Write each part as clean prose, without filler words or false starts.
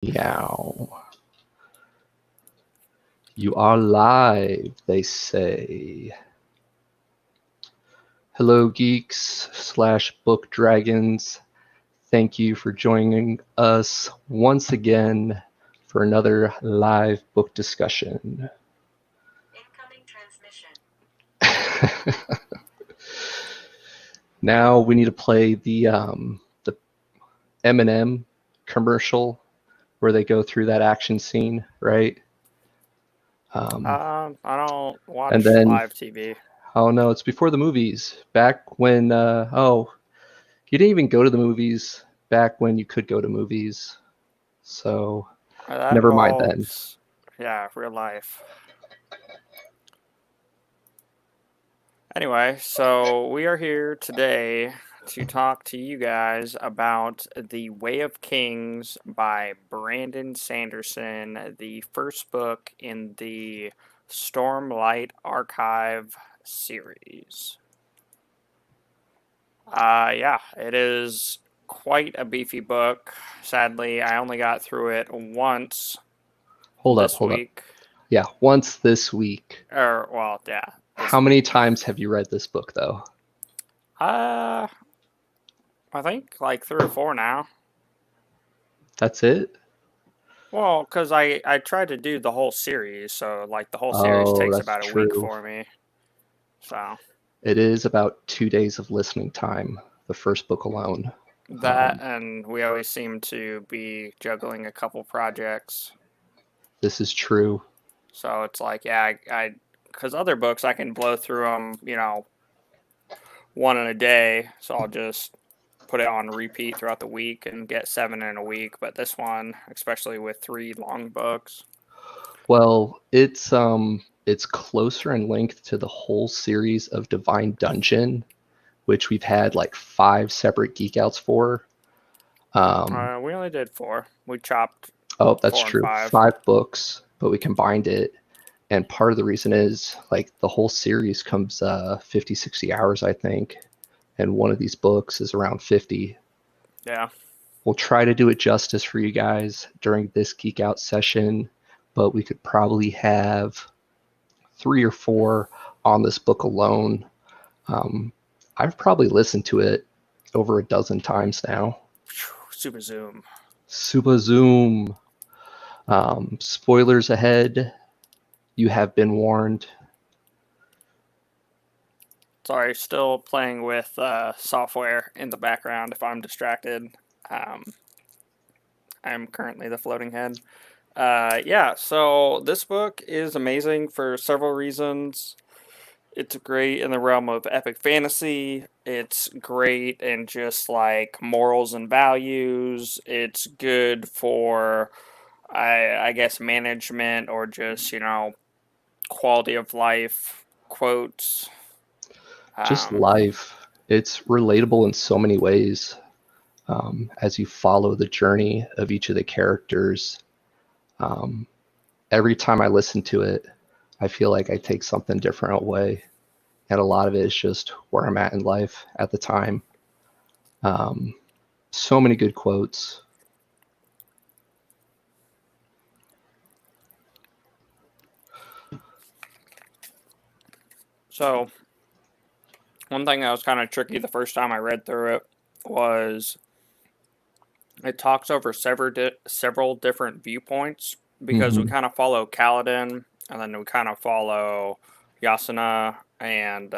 Meow. You are live, they say. Hello, geeks/book dragons. Thank you for joining us once again for another live book discussion. Incoming transmission. Now we need to play the M&M commercial where they go through that action scene, right? I don't watch And then, live TV. oh no, it's before the movies. Back when, you didn't even go to the movies back when you could go to movies. So, That never mind then. involves, yeah, real life. Anyway, so we are here today to talk to you guys about The Way of Kings by Brandon Sanderson, the first book in the Stormlight Archive series. Yeah, it is quite a beefy book. Sadly, I only got through it once Hold this up. week. Yeah, once this week. Yeah. How many times have you read this book, though? I think like 3 or 4 now. That's it? Well, because I tried to do the whole series, so like the whole series Oh, takes that's about a week true. for me. So It is about 2 days of listening time, the first book alone. that, and we always seem to be juggling a couple projects. This is true. So it's like, yeah, because other books I can blow through them, one in a day. So I'll just put it on repeat throughout the week and get 7 in a week. But this one, especially with 3 long books. Well, it's closer in length to the whole series of Divine Dungeon, which we've had like 5 separate Geek Outs for. We only did 4. We chopped. Oh, that's 4 and true. 5. 5 books, but we combined it. And part of the reason is like the whole series comes 50, 60 hours, I think. And one of these books is around 50. Yeah. We'll try to do it justice for you guys during this Geek Out session, but we could probably have 3 or 4 on this book alone. I've probably listened to it over a dozen times now. Super Zoom. Super Zoom. Spoilers ahead. You have been warned. Sorry, still playing with software in the background if I'm distracted. I'm currently the floating head. Yeah, so this book is amazing for several reasons. It's great in the realm of epic fantasy. It's great in just like morals and values. It's good for, I guess, management or just, quality of life quotes. Just life. It's relatable in so many ways as you follow the journey of each of the characters. Every time I listen to it, I feel like I take something different away. And a lot of it is just where I'm at in life at the time. So many good quotes. So, one thing that was kind of tricky the first time I read through it was it talks over several different viewpoints because we kind of follow Kaladin, and then we kind of follow Yasuna and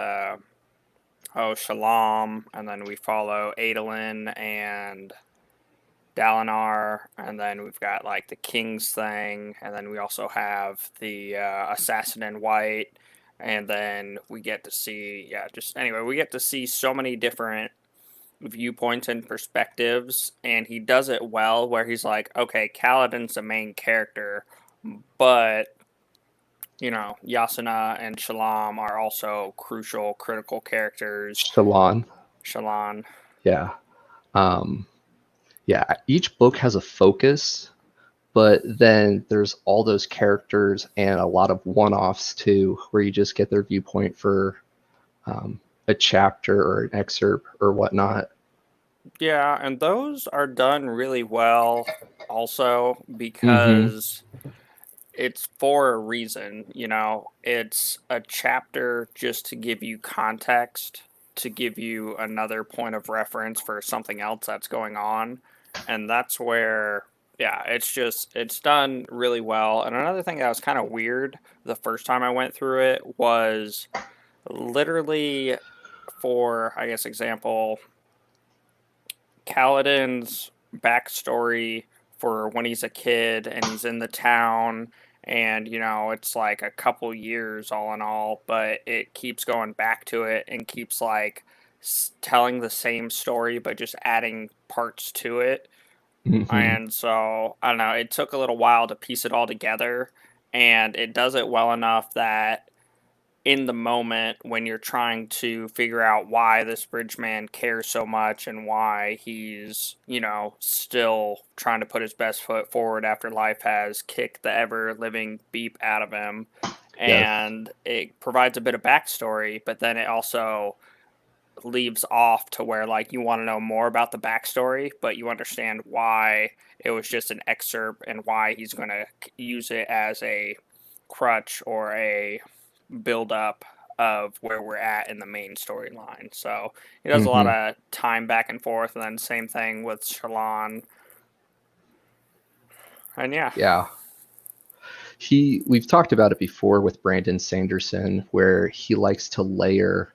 Shalom, and then we follow Adolin and Dalinar, and then we've got like the King's thing, and then we also have the Assassin in White, and then we get to see, we get to see so many different viewpoints and perspectives, and he does it well where he's like, okay, Kaladin's the main character, but Yasuna and Shalom are also crucial, critical characters. Shalon. Yeah. Yeah, each book has a focus, but then there's all those characters and a lot of one-offs too, where you just get their viewpoint for a chapter or an excerpt or whatnot. Yeah, and those are done really well also Mm-hmm. because it's for a reason, you know. It's a chapter just to give you context, to give you another point of reference for something else that's going on. And that's where, yeah, it's done really well. And another thing that was kind of weird the first time I went through it was literally for, I guess, example, Kaladin's backstory for when he's a kid and he's in the town, and you know it's like a couple years all in all, but it keeps going back to it and keeps like telling the same story but just adding parts to it. Mm-hmm. And so I don't know, it took a little while to piece it all together, and it does it well enough that in the moment when you're trying to figure out why this bridgeman cares so much and why he's, you know, still trying to put his best foot forward after life has kicked the ever living beep out of him. Yes. And it provides a bit of backstory, but then it also leaves off to where like you want to know more about the backstory, but you understand why it was just an excerpt and why he's going to use it as a crutch or a build up of where we're at in the main storyline. So he does a lot Mm-hmm. of time back and forth, and then same thing with Shallan. And yeah. Yeah. We've talked about it before with Brandon Sanderson, where he likes to layer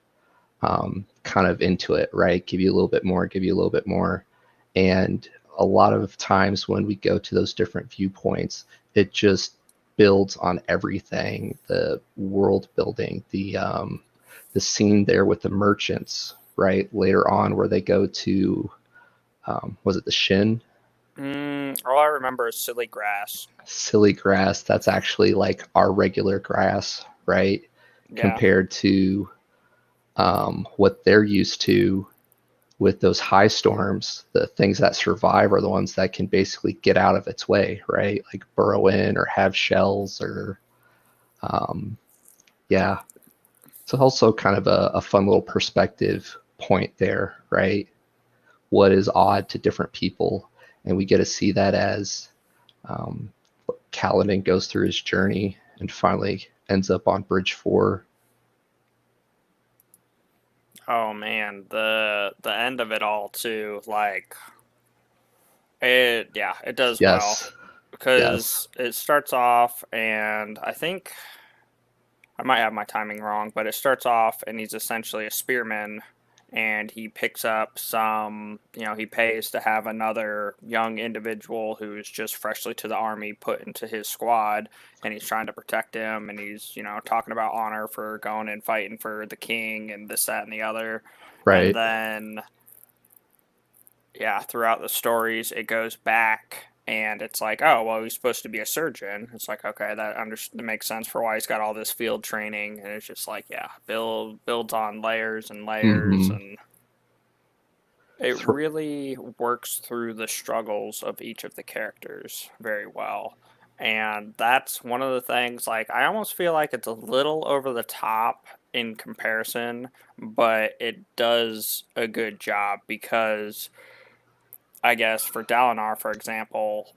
kind of into it, right? Give you a little bit more, give you a little bit more. And a lot of times when we go to those different viewpoints, it just builds on everything, the world building, the scene there with the merchants, right? Later on where they go to, was it the Shin? All I remember is silly grass. Silly grass. That's actually like our regular grass, right? Yeah. Compared to what they're used to with those high storms. The things that survive are the ones that can basically get out of its way, right? Like burrow in or have shells or, um, yeah. It's also kind of a fun little perspective point there, right? What is odd to different people. And we get to see that as um, Kaladin goes through his journey and finally ends up on Bridge 4. Oh man, the end of it all too, like it, yeah, it does well Yes, yes, because it starts off, and I think I might have my timing wrong, but it starts off and he's essentially a spearman, and he picks up some, you know, he pays to have another young individual who's just freshly to the army put into his squad, and he's trying to protect him, and he's, you know, talking about honor for going and fighting for the king and this, that, and the other. And right. then, yeah, throughout the stories, it goes back and it's like, oh, well, he's supposed to be a surgeon. It's like, okay, that makes sense for why he's got all this field training. And it's just like, yeah, builds on layers and layers, Mm-hmm. and it really works through the struggles of each of the characters very well. And that's one of the things, like, I almost feel like it's a little over the top in comparison, but it does a good job because I guess for Dalinar, for example,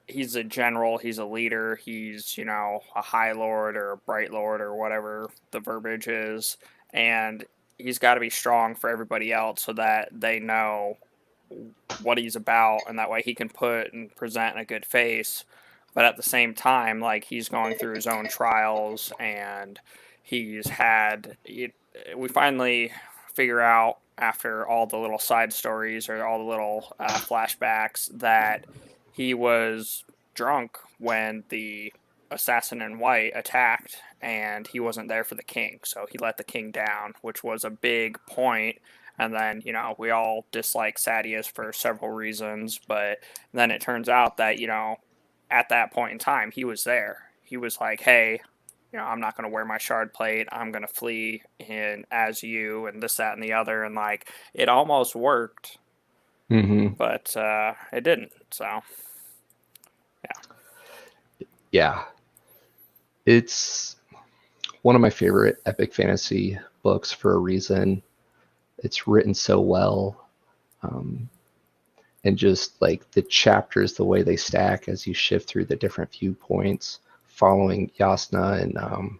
he's a general, he's a leader, he's, you know, a high lord or a bright lord or whatever the verbiage is, and he's got to be strong for everybody else so that they know what he's about, and that way he can put and present a good face. But at the same time, like, he's going through his own trials, and he's had it, we finally figure out after all the little side stories or all the little flashbacks that he was drunk when the assassin in white attacked, and he wasn't there for the king, so he let the king down, which was a big point. And then, you know, we all dislike Sadius for several reasons, but then it turns out that, you know, at that point in time, he was there. He was like, hey, you know, I'm not going to wear my shard plate. I'm going to flee in as you and this, that, and the other. And like, it almost worked, Mm-hmm. but it didn't. So, yeah. Yeah, it's one of my favorite epic fantasy books for a reason. It's written so well. Um, and just like the chapters, the way they stack as you shift through the different viewpoints, following Yasna and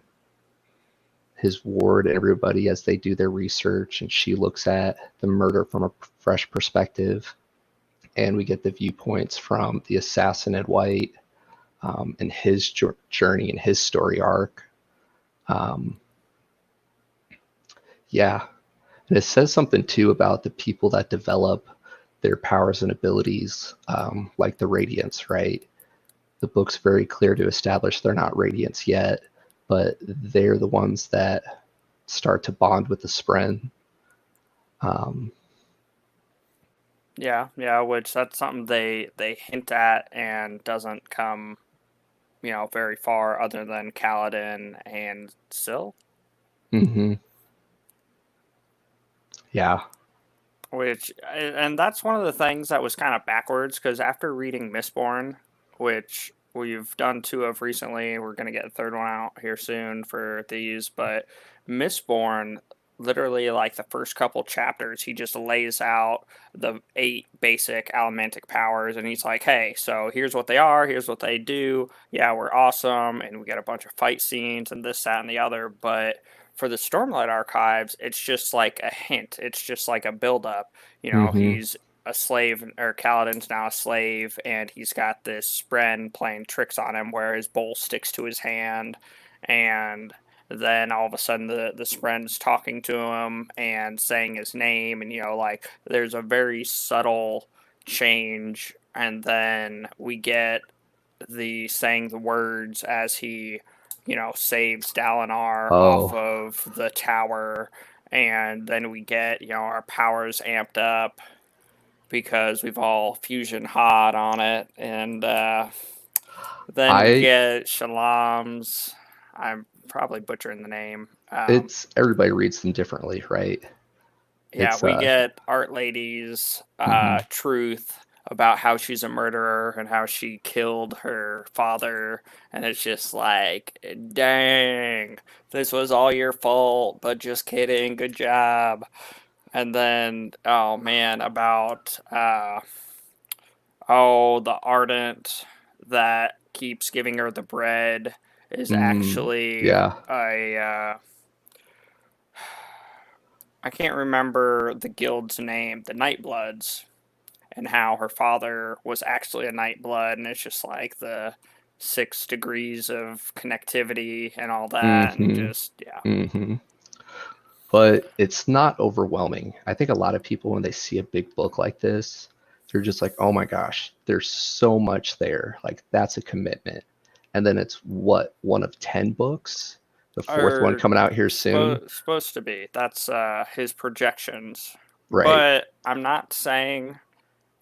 his ward and everybody as they do their research, and she looks at the murder from a fresh perspective, and we get the viewpoints from the assassin in white, and his journey and his story arc. Um, yeah, and it says something too about the people that develop their powers and abilities, like the Radiants, right? The book's very clear to establish they're not Radiants yet, but they're the ones that start to bond with the Spren. Um, Yeah, yeah, which that's something they hint at and doesn't come, very far other than Kaladin and Syl. mm-hmm. Yeah. And that's one of the things that was kind of backwards, because after reading Mistborn, which we've done 2 of recently, we're going to get a 3rd one out here soon for these, but Mistborn, literally like the first couple chapters, he just lays out the 8 basic Allomantic powers, and he's like, hey, so here's what they are, here's what they do, yeah, we're awesome, and we get a bunch of fight scenes and this, that, and the other, but for the Stormlight archives, it's just like a hint. It's just like a buildup. Mm-hmm. He's a slave, or Kaladin's now a slave, and he's got this Spren playing tricks on him where his bowl sticks to his hand, and then all of a sudden the Spren's talking to him and saying his name, and like there's a very subtle change, and then we get the saying the words as he saves Dalinar off Oh, of the tower, and then we get, our powers amped up because we've all fusion hot on it, and then we I get Shalom's. I'm probably butchering the name. it's everybody reads them differently, right? Yeah, It's we get Art Lady's mm-hmm. truth about how she's a murderer and how she killed her father, and it's just like, dang, this was all your fault, but just kidding, good job. And then, oh man, about the ardent that keeps giving her the bread is actually Yeah. I can't remember the guild's name, the Nightbloods, and how her father was actually a Nightblood, and it's just like the 6 degrees of connectivity and all that, and Mm-hmm. just, yeah. Mm-hmm. But it's not overwhelming. I think a lot of people, when they see a big book like this, they're just like, oh my gosh, there's so much there. Like, that's a commitment. And then it's what, one of 10 books? The 4th one Or coming out here soon? supposed to be. That's his projections. Right. But I'm not saying,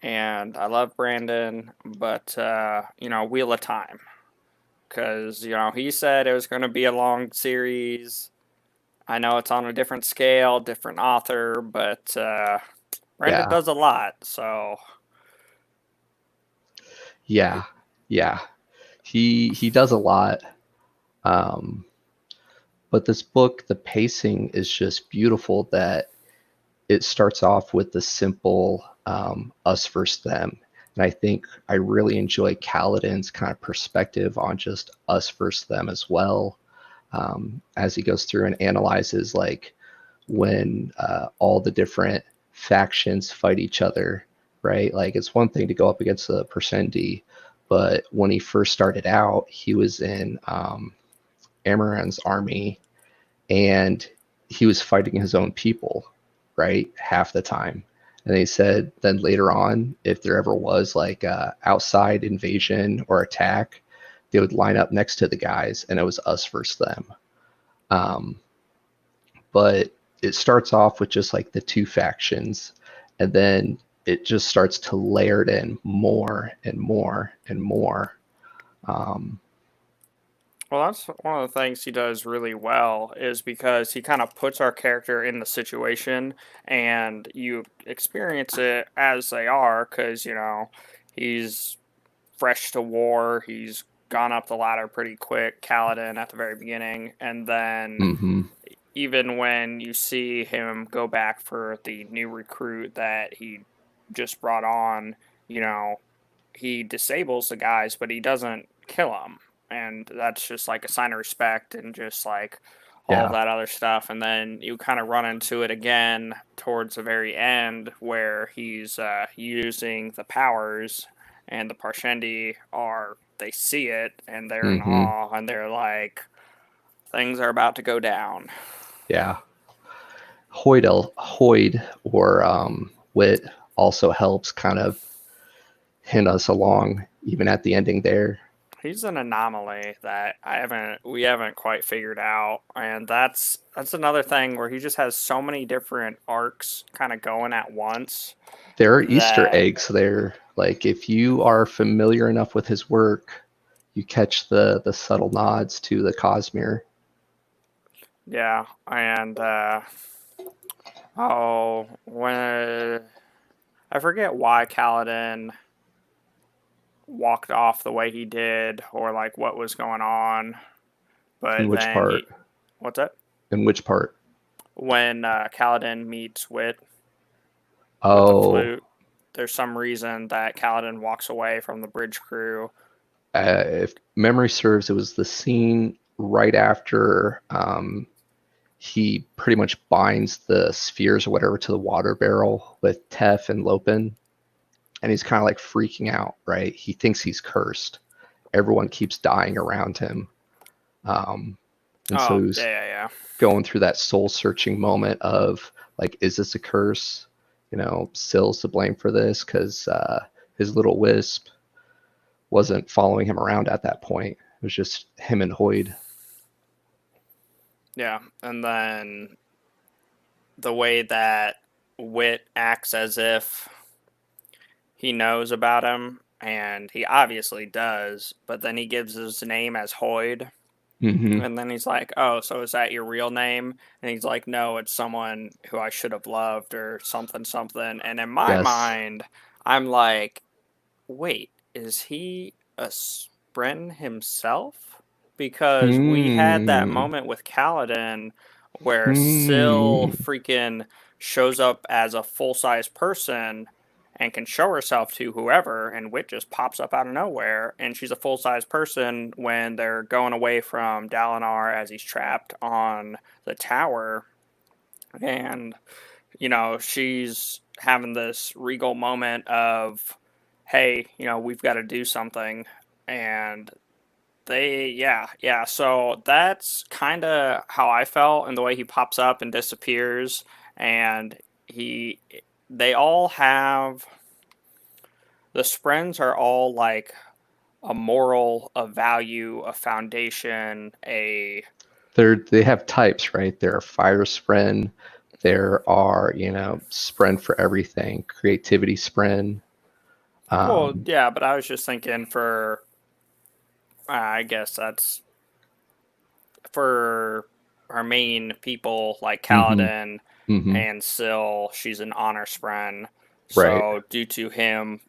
and I love Brandon, but, Wheel of Time. Because, he said it was going to be a long series. I know it's on a different scale, different author, but Brandon Yeah. does a lot, so Yeah. Yeah. He does a lot. Um, but this book, the pacing is just beautiful, that it starts off with the simple us versus them. And I think I really enjoy Kaladin's kind of perspective on just us versus them as well, as he goes through and analyzes like when all the different factions fight each other, right? Like, it's one thing to go up against the Persendi, but when he first started out, he was in Amaran's army, and he was fighting his own people, right? Half the time. And they said then later on, if there ever was like a outside invasion or attack, they would line up next to the guys, and it was us versus them. Um, but it starts off with just like the 2 factions, and then it just starts to layer it in more and more and more. Um, well, that's one of the things he does really well, is because he kind of puts our character in the situation, and you experience it as they are, because he's fresh to war, he's gone up the ladder pretty quick, Kaladin at the very beginning, and then mm-hmm. even when you see him go back for the new recruit that he just brought on, he disables the guys, but he doesn't kill them. And that's just like a sign of respect and just like all Yeah. that other stuff. And then you kind of run into it again towards the very end where he's using the powers, and the Parshendi they see it and they're in Mm-hmm. awe, and they're like, things are about to go down. Yeah. Hoyd or Wit also helps kind of hint us along, even at the ending there. He's an anomaly that we haven't quite figured out, and that's another thing where he just has so many different arcs kind of going at once. There are Easter that eggs there. Like if you are familiar enough with his work, you catch the subtle nods to the Cosmere. Yeah, and when I forget why Kaladin walked off the way he did, or like what was going on, but In which then part? what's that? In which part? When Kaladin meets Wit with the Oh, flute, there's some reason that Kaladin walks away from the bridge crew. if memory serves, it was the scene right after he pretty much binds the spheres or whatever to the water barrel with Tef and Lopin. And he's kind of like freaking out, right? He thinks he's cursed. Everyone keeps dying around him. And so he's Yeah. going through that soul searching moment of like, is this a curse? Sill's to blame for this because his little wisp wasn't following him around at that point. It was just him and Hoyd. Yeah, and then the way that Wit acts as if he knows about him, and he obviously does, but then he gives his name as Hoyd. Mm-hmm. And then he's like, oh, so is that your real name? And he's like, no, it's someone who I should have loved or something. And in my mind, I'm like, wait, is he a Spren himself? Because we had that moment with Kaladin where Syl freaking shows up as a full-size person and can show herself to whoever, and Wit just pops up out of nowhere, and she's a full-size person when they're going away from Dalinar as he's trapped on the tower. And, she's having this regal moment of, hey, we've got to do something. And so that's kind of how I felt, and the way he pops up and disappears, and they all have, the Sprens are all like a moral, a value, a foundation, They have types, right? There are fire spren, there are spren for everything, creativity spren. Well, yeah, but I was just thinking for, I guess that's for our main people like Kaladin and Syl. She's an honor spren. So Right. due to him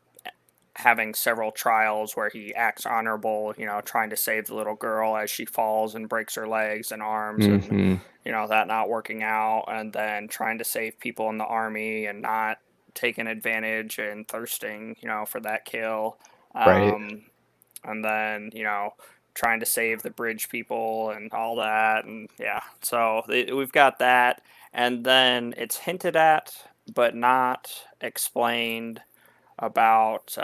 having several trials where he acts honorable, trying to save the little girl as she falls and breaks her legs and arms, and that not working out, and then trying to save people in the army and not taking advantage and thirsting, for that kill. Right. And then, trying to save the bridge people and all that. And yeah, so we've got that. And then it's hinted at, but not explained, about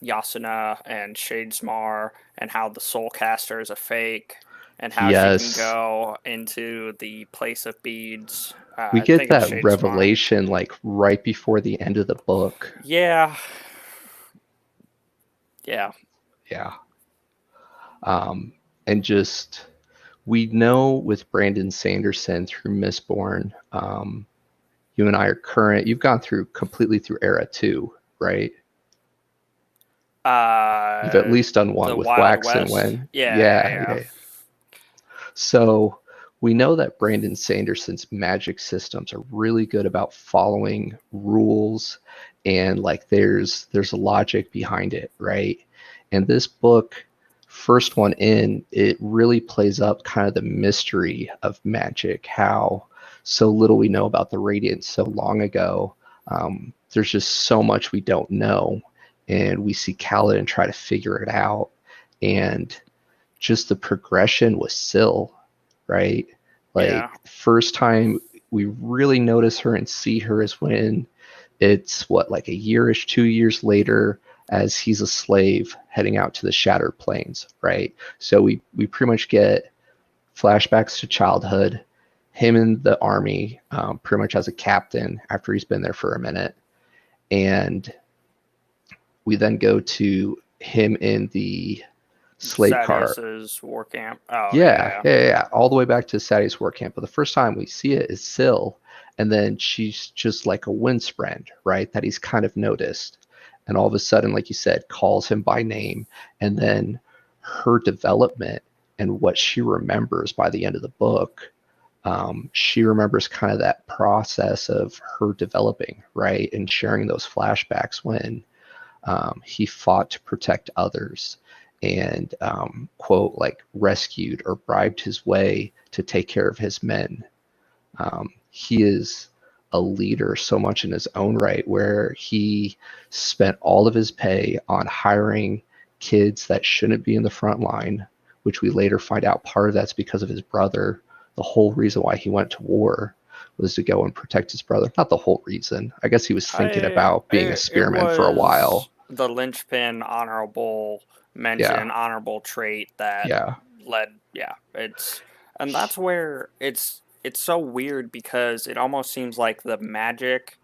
Yasuna and Shadesmar and how the Soulcaster is a fake, and how she can go into the place of beads. We get that revelation like right before the end of the book. Yeah. And just, we know with Brandon Sanderson through Mistborn, you and I are current. You've gone completely through Era 2, right? You've at least done one with Wax and Wen. Yeah. So we know that Brandon Sanderson's magic systems are really good about following rules, and like there's a logic behind it, right? And this book, first one in, it really plays up kind of the mystery of magic, how so little we know about the Radiant so long ago. There's just so much we don't know, and we see Kaladin try to figure it out, and just the progression with Syl, right? Like, Yeah. first time we really notice her and see her is when it's what, like a yearish, 2 years later, as he's a slave heading out to the Shattered Plains, right? So we pretty much get flashbacks to childhood, him in the army, pretty much as a captain after he's been there for a minute, and we then go to him in the slave car. Sadius's war camp. Oh, Yeah, all the way back to Sadie's work camp. But the first time we see it is Syl, and then she's just like a windsprint, right? That he's kind of noticed. And all of a sudden, like you said, calls him by name. And then her development and what she remembers by the end of the book, she remembers kind of that process of her developing, right? And sharing those flashbacks when he fought to protect others and, quote, like rescued or bribed his way to take care of his men. He is a leader so much in his own right, where he spent all of his pay on hiring kids that shouldn't be in the front line, which we later find out part of that's because of his brother. The whole reason why he went to war was to go and protect his brother. Not the whole reason. I guess he was thinking about being a It spearman for a while. was the linchpin honorable Yeah, mention, honorable trait that yeah. led. Yeah, and that's where it's so weird because it almost seems like the magic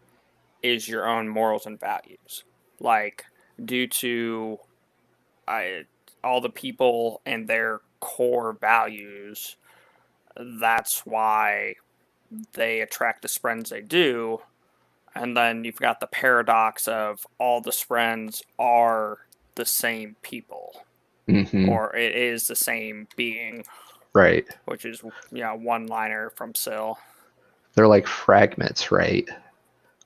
is your own morals and values. Like, due to I, all the people and their core values, that's why they attract the friends they do. And then you've got the paradox of all the Sprens are the same people, Hmm. or it is the same being, Right. which is one liner from Syl. They're like fragments, right?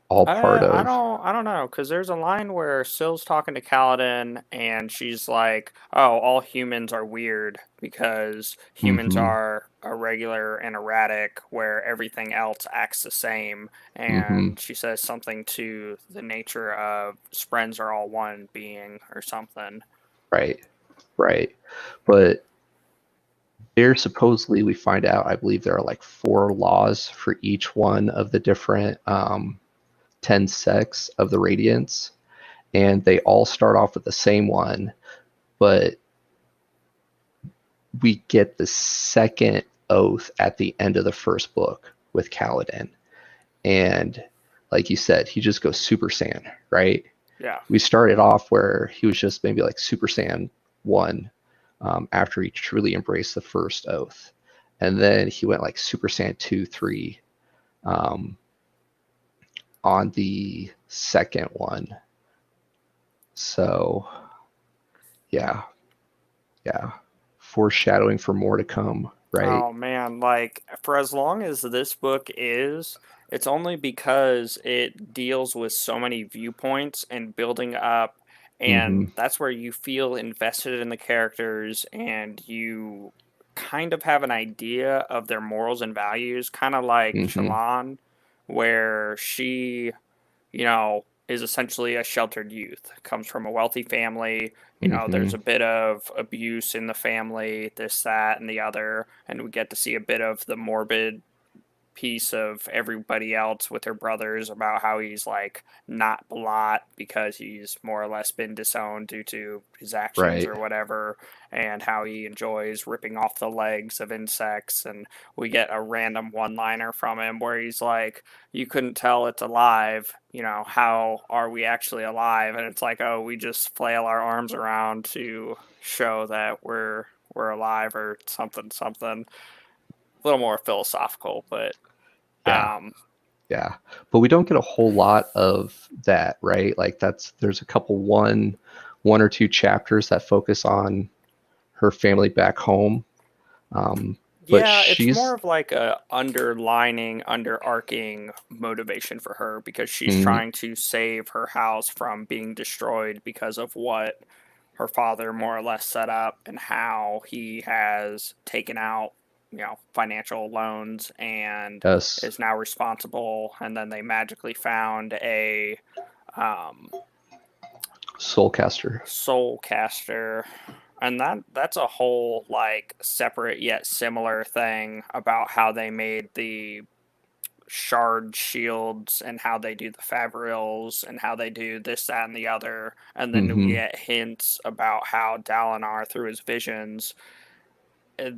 All part I of. don't know, because there's a line where Syl's talking to Kaladin, and she's like, "Oh, all humans are weird because humans Hmm. are irregular and erratic, where everything else acts the same." Hmm. And she says something to the nature of Sprens are all one being or something. Right. Right. But there supposedly we find out, I believe there are like 4 laws for each one of the different 10 sects of the Radiants, and they all start off with the same one, but we get the second oath at the end of the first book with Kaladin. And like you said, he just goes Super Saiyan, right? Yeah. We started off where he was just maybe like Super Saiyan 1, after he truly embraced the first oath. And then he went like Super Saiyan 2, 3 um, on the second one. So, yeah, yeah. Foreshadowing for more to come, right? Oh man, like for as long as this book is, it's only because it deals with so many viewpoints and building up, Mm-hmm. and that's where you feel invested in the characters and you kind of have an idea of their morals and values, kind of like Mm-hmm. Shallan, where she is essentially a sheltered youth, comes from a wealthy family. Mm-hmm. There's a bit of abuse in the family, this, that, and the other, and we get to see a bit of the morbid piece of everybody else with her brothers about how he's like not a lot because he's more or less been disowned due to his actions Right. or whatever, and how he enjoys ripping off the legs of insects. And we get a random one liner from him where he's like, "You couldn't tell it's alive, how are we actually alive?" And it's like, "Oh, we just flail our arms around to show that we're alive," or something something. A little more philosophical, but Yeah. um, Yeah. But we don't get a whole lot of that, right? Like there's a couple one or two chapters that focus on her family back home. But yeah, it's more she's. of like a underlining, underarching motivation for her because she's Mm, trying to save her house from being destroyed because of what her father more or less set up and how he has taken out. financial loans and Yes. is now responsible. And then they magically found a Soulcaster. soul caster, and that's a whole like separate yet similar thing about how they made the shard shields and how they do the fabrils and how they do this, that, and the other. And then we Mm-hmm. get hints about how Dalinar, through his visions,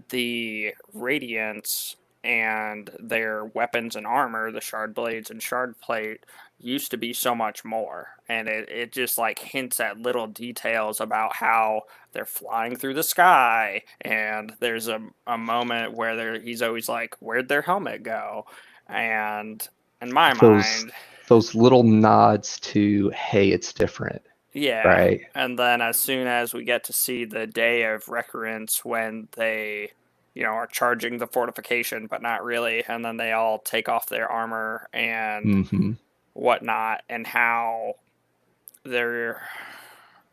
the radiance and their weapons and armor, the shard blades and shard plate, used to be so much more. And it just like hints at little details about how they're flying through the sky. And there's a moment where he's always like, where'd their helmet go? And in my Those mind, those little nods to, hey, it's different, yeah. right? And then as soon as we get to see the day of recurrence when they, are charging the fortification, but not really, and then they all take off their armor and Mm-hmm. whatnot, and how there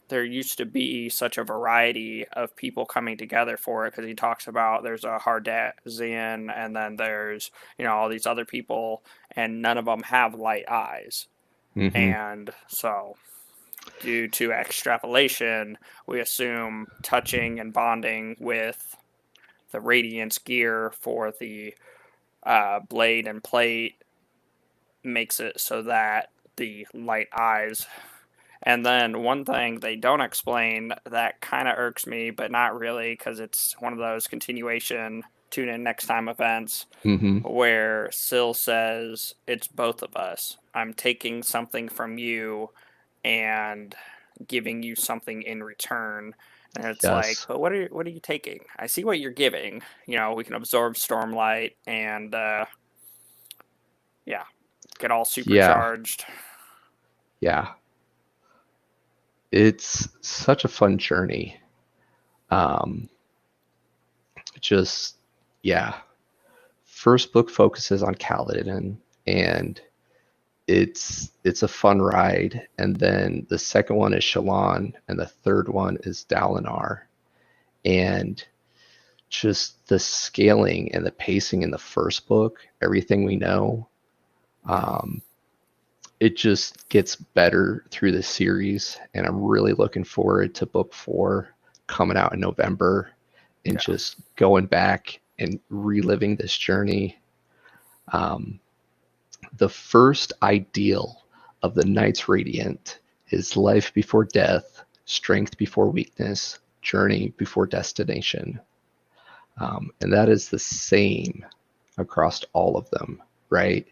there used to be such a variety of people coming together for it, because he talks about there's a Hardazian and then there's, all these other people, and none of them have light eyes. Mm-hmm. And so due to extrapolation, we assume touching and bonding with the radiance gear for the blade and plate makes it so that the light eyes. And then one thing they don't explain that kind of irks me, but not really, because it's one of those continuation tune in next time events Mm-hmm. where Syl says, it's both of us. I'm taking something from you and giving you something in return. And it's like, Yes. but what are you taking? I see what you're giving. We can absorb Stormlight and yeah, get all Yeah. supercharged. Yeah. It's such a fun journey. Um, just yeah. First book focuses on Kaladin, and it's a fun ride. And then the second one is Shallan, and the third one is Dalinar. And just the scaling and the pacing in the first book, everything we know, it just gets better through the series. And I'm really looking forward to book 4 coming out in November and Yeah. just going back and reliving this journey. The first ideal of the Knights Radiant is life before death, strength before weakness, journey before destination. And that is the same across all of them, right?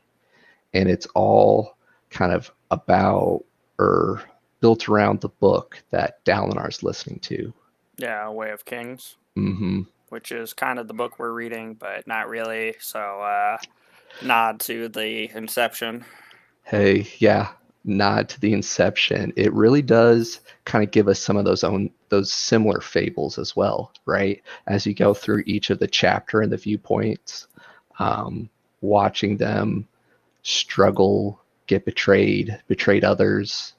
And it's all kind of about or built around the book that Dalinar's listening to. Yeah, Way of Kings, Mm-hmm. which is kind of the book we're reading, but not really. So nod to the Inception. Hey, yeah, nod to the Inception. It really does kind of give us some of those similar fables as well, right? As you go through each of the chapter and the viewpoints, watching them struggle, get betrayed others.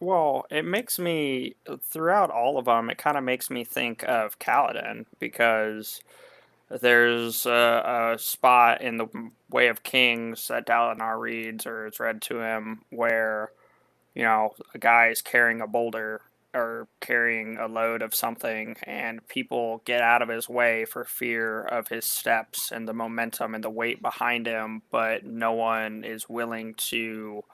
Well, it makes me, throughout all of them, it kind of makes me think of Kaladin, because there's a spot in the Way of Kings that Dalinar reads or is read to him where, a guy is carrying a boulder or carrying a load of something, and people get out of his way for fear of his steps and the momentum and the weight behind him, but no one is willing to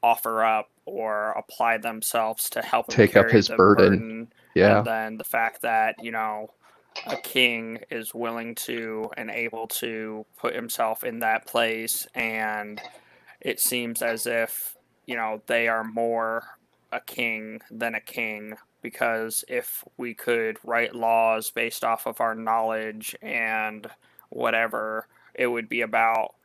offer up or apply themselves to help him Take up carry his the burden. burden. And Yeah. then the fact that, a king is willing to and able to put himself in that place, and it seems as if, they are more a king than a king, because if we could write laws based off of our knowledge and whatever, it would be about,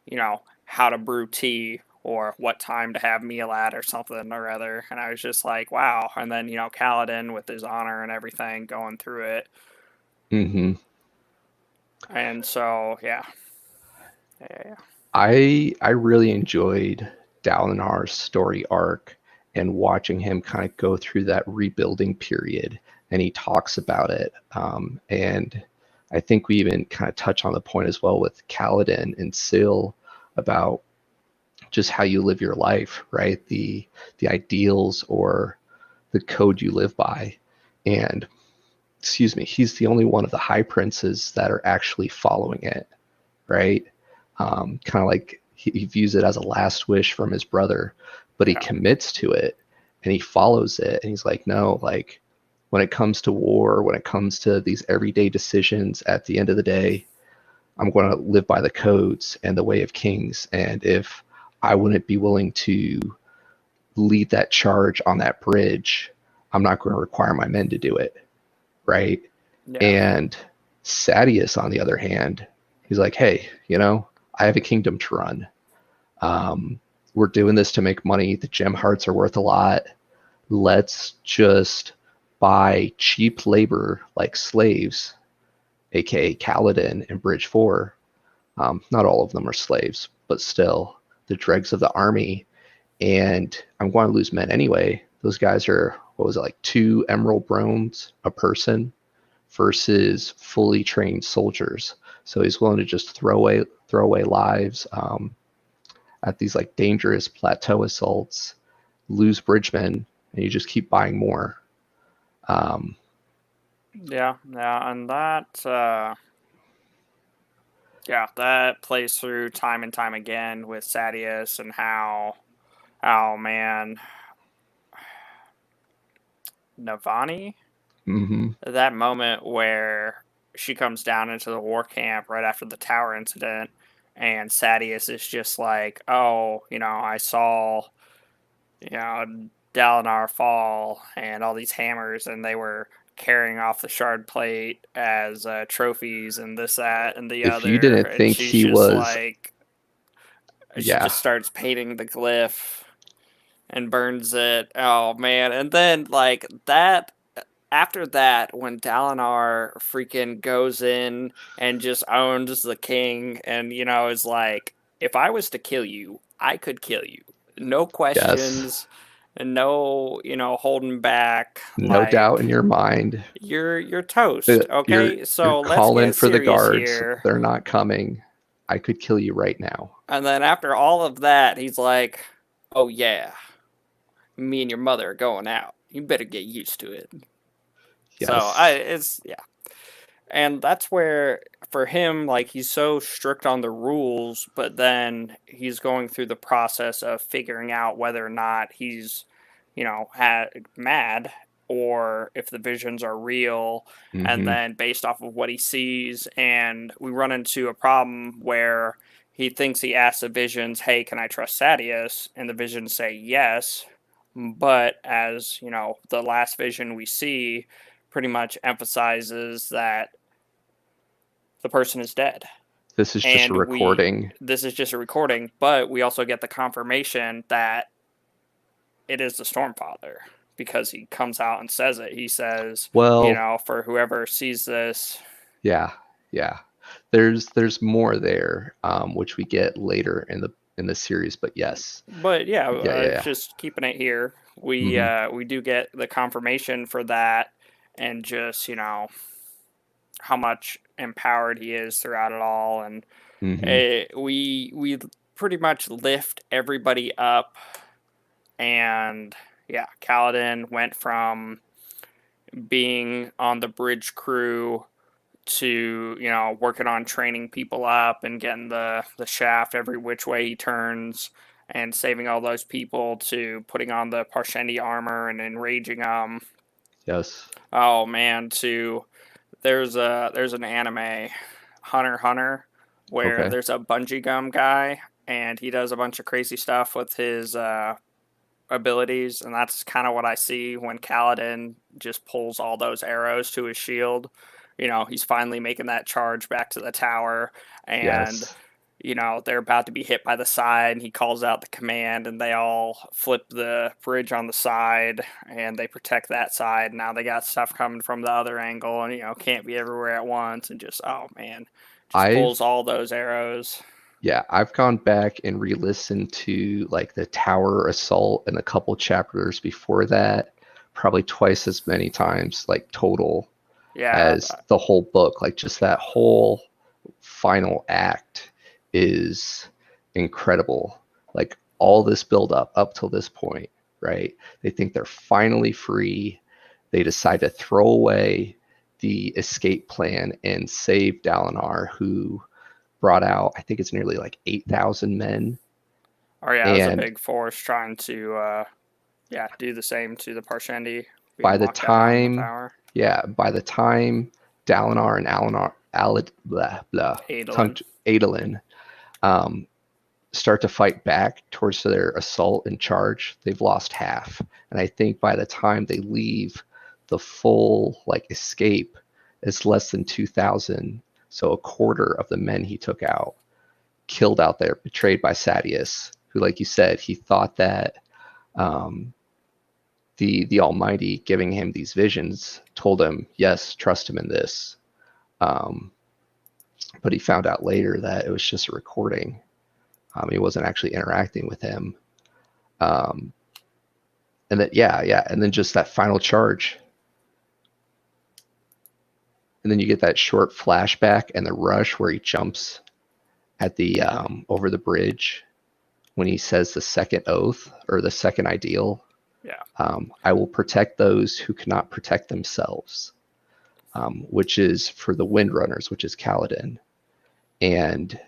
how to brew tea or what time to have meal at or something or other. And I was just like, wow. And then, Kaladin with his honor and everything going through it. Mm-hmm. And so, yeah. Yeah. I really enjoyed Dalinar's story arc and watching him kind of go through that rebuilding period. And he talks about it. And I think we even kind of touch on the point as well with Kaladin and Syl about just how you live your life, right? The ideals or the code you live by. And excuse me, he's the only one of the high princes that are actually following it, right? Kind of like he views it as a last wish from his brother, but he commits to it and he follows it. And he's like, no, like when it comes to war, when it comes to these everyday decisions, at the end of the day, I'm going to live by the codes and the way of kings. And if I wouldn't be willing to lead that charge on that bridge, I'm not going to require my men to do it, right? Yeah. And Sadeas, on the other hand, he's like, hey, I have a kingdom to run. We're doing this to make money. The gem hearts are worth a lot. Let's just buy cheap labor like slaves, aka Kaladin and Bridge 4. Not all of them are slaves, but still the dregs of the army. And I'm going to lose men anyway. Those guys are, what was it, like 2 emerald bromes a person versus fully trained soldiers. So he's willing to just throw away lives at these like dangerous plateau assaults, lose bridgemen, and you just keep buying more. Yeah, and that plays through time and time again with Sadeas and how man, Navani, that moment where she comes down into the war camp right after the tower incident, and Sadeas is just like, oh, I saw, Dalinar fall and all these hammers, and they were carrying off the shard plate as trophies and this, that, and the If other. you didn't And think she's he just was, like, she yeah, just starts painting the glyph and burns it. Oh man! And then like that. After that, when Dalinar freaking goes in and just owns the king, and is like, if I was to kill you, I could kill you, no yes, questions, and no holding back. no doubt in Like your mind. you're toast. You're Okay, so let's calling get for the serious guards. here. They're not coming. I could kill you right now. And then after all of that, he's like, oh yeah, me and your mother are going out. You better get used to it. Yes. And that's where, for him, like, he's so strict on the rules, but then he's going through the process of figuring out whether or not he's, mad, or if the visions are real, and then based off of what he sees, and we run into a problem where he thinks he asks the visions, hey, can I trust Sadeas? And the visions say yes, but as, the last vision we see pretty much emphasizes that the person is dead. This is just a recording. This is just a recording, but we also get the confirmation that it is the Stormfather, because he comes out and says it. He says, well, for whoever sees this. Yeah. There's more there, which we get later in the series, but yes. But just keeping it here, we do get the confirmation for that, and just how much empowered he is throughout it all, and we pretty much lift everybody up. And Kaladin went from being on the bridge crew to working on training people up and getting the shaft every which way he turns, and saving all those people, to putting on the Parshendi armor and enraging them. Yes. Oh man, there's an anime, Hunter x Hunter, where there's a bungee gum guy, and he does a bunch of crazy stuff with his abilities, and that's kind of what I see when Kaladin just pulls all those arrows to his shield. He's finally making that charge back to the tower, and they're about to be hit by the side, and he calls out the command, and they all flip the bridge on the side, and they protect that side. Now they got stuff coming from the other angle, and can't be everywhere at once, and just, oh man, pulls all those arrows. Yeah, I've gone back and re-listened to like the tower assault and a couple chapters before that, probably twice as many times, like total. Yeah, as the whole book. Like just that whole final act is incredible. Like all this build up till this point, right? They think they're finally free. They decide to throw away the escape plan and save Dalinar, who brought out, I think it's nearly like 8,000 men. oh yeah, it was a And big force trying to do the same to the Parshendi by being the locked down in the time, tower. yeah, by the time Dalinar and Adolin. Adolin um, start to fight back towards their assault and charge, they've lost half. And I think by the time they leave, the full like escape is less than 2,000. So a quarter of the men he took out, killed out there, betrayed by Sadeas, who, like you said, he thought that um, the Almighty giving him these visions told him, yes, trust him in this. Um, but he found out later that it was just a recording. He wasn't actually interacting with him. Um, and then and then just that final charge, and then you get that short flashback and the rush where he jumps at the over the bridge when he says the second oath or the second ideal. Yeah. I will protect those who cannot protect themselves, which is for the Windrunners, which is Kaladin, and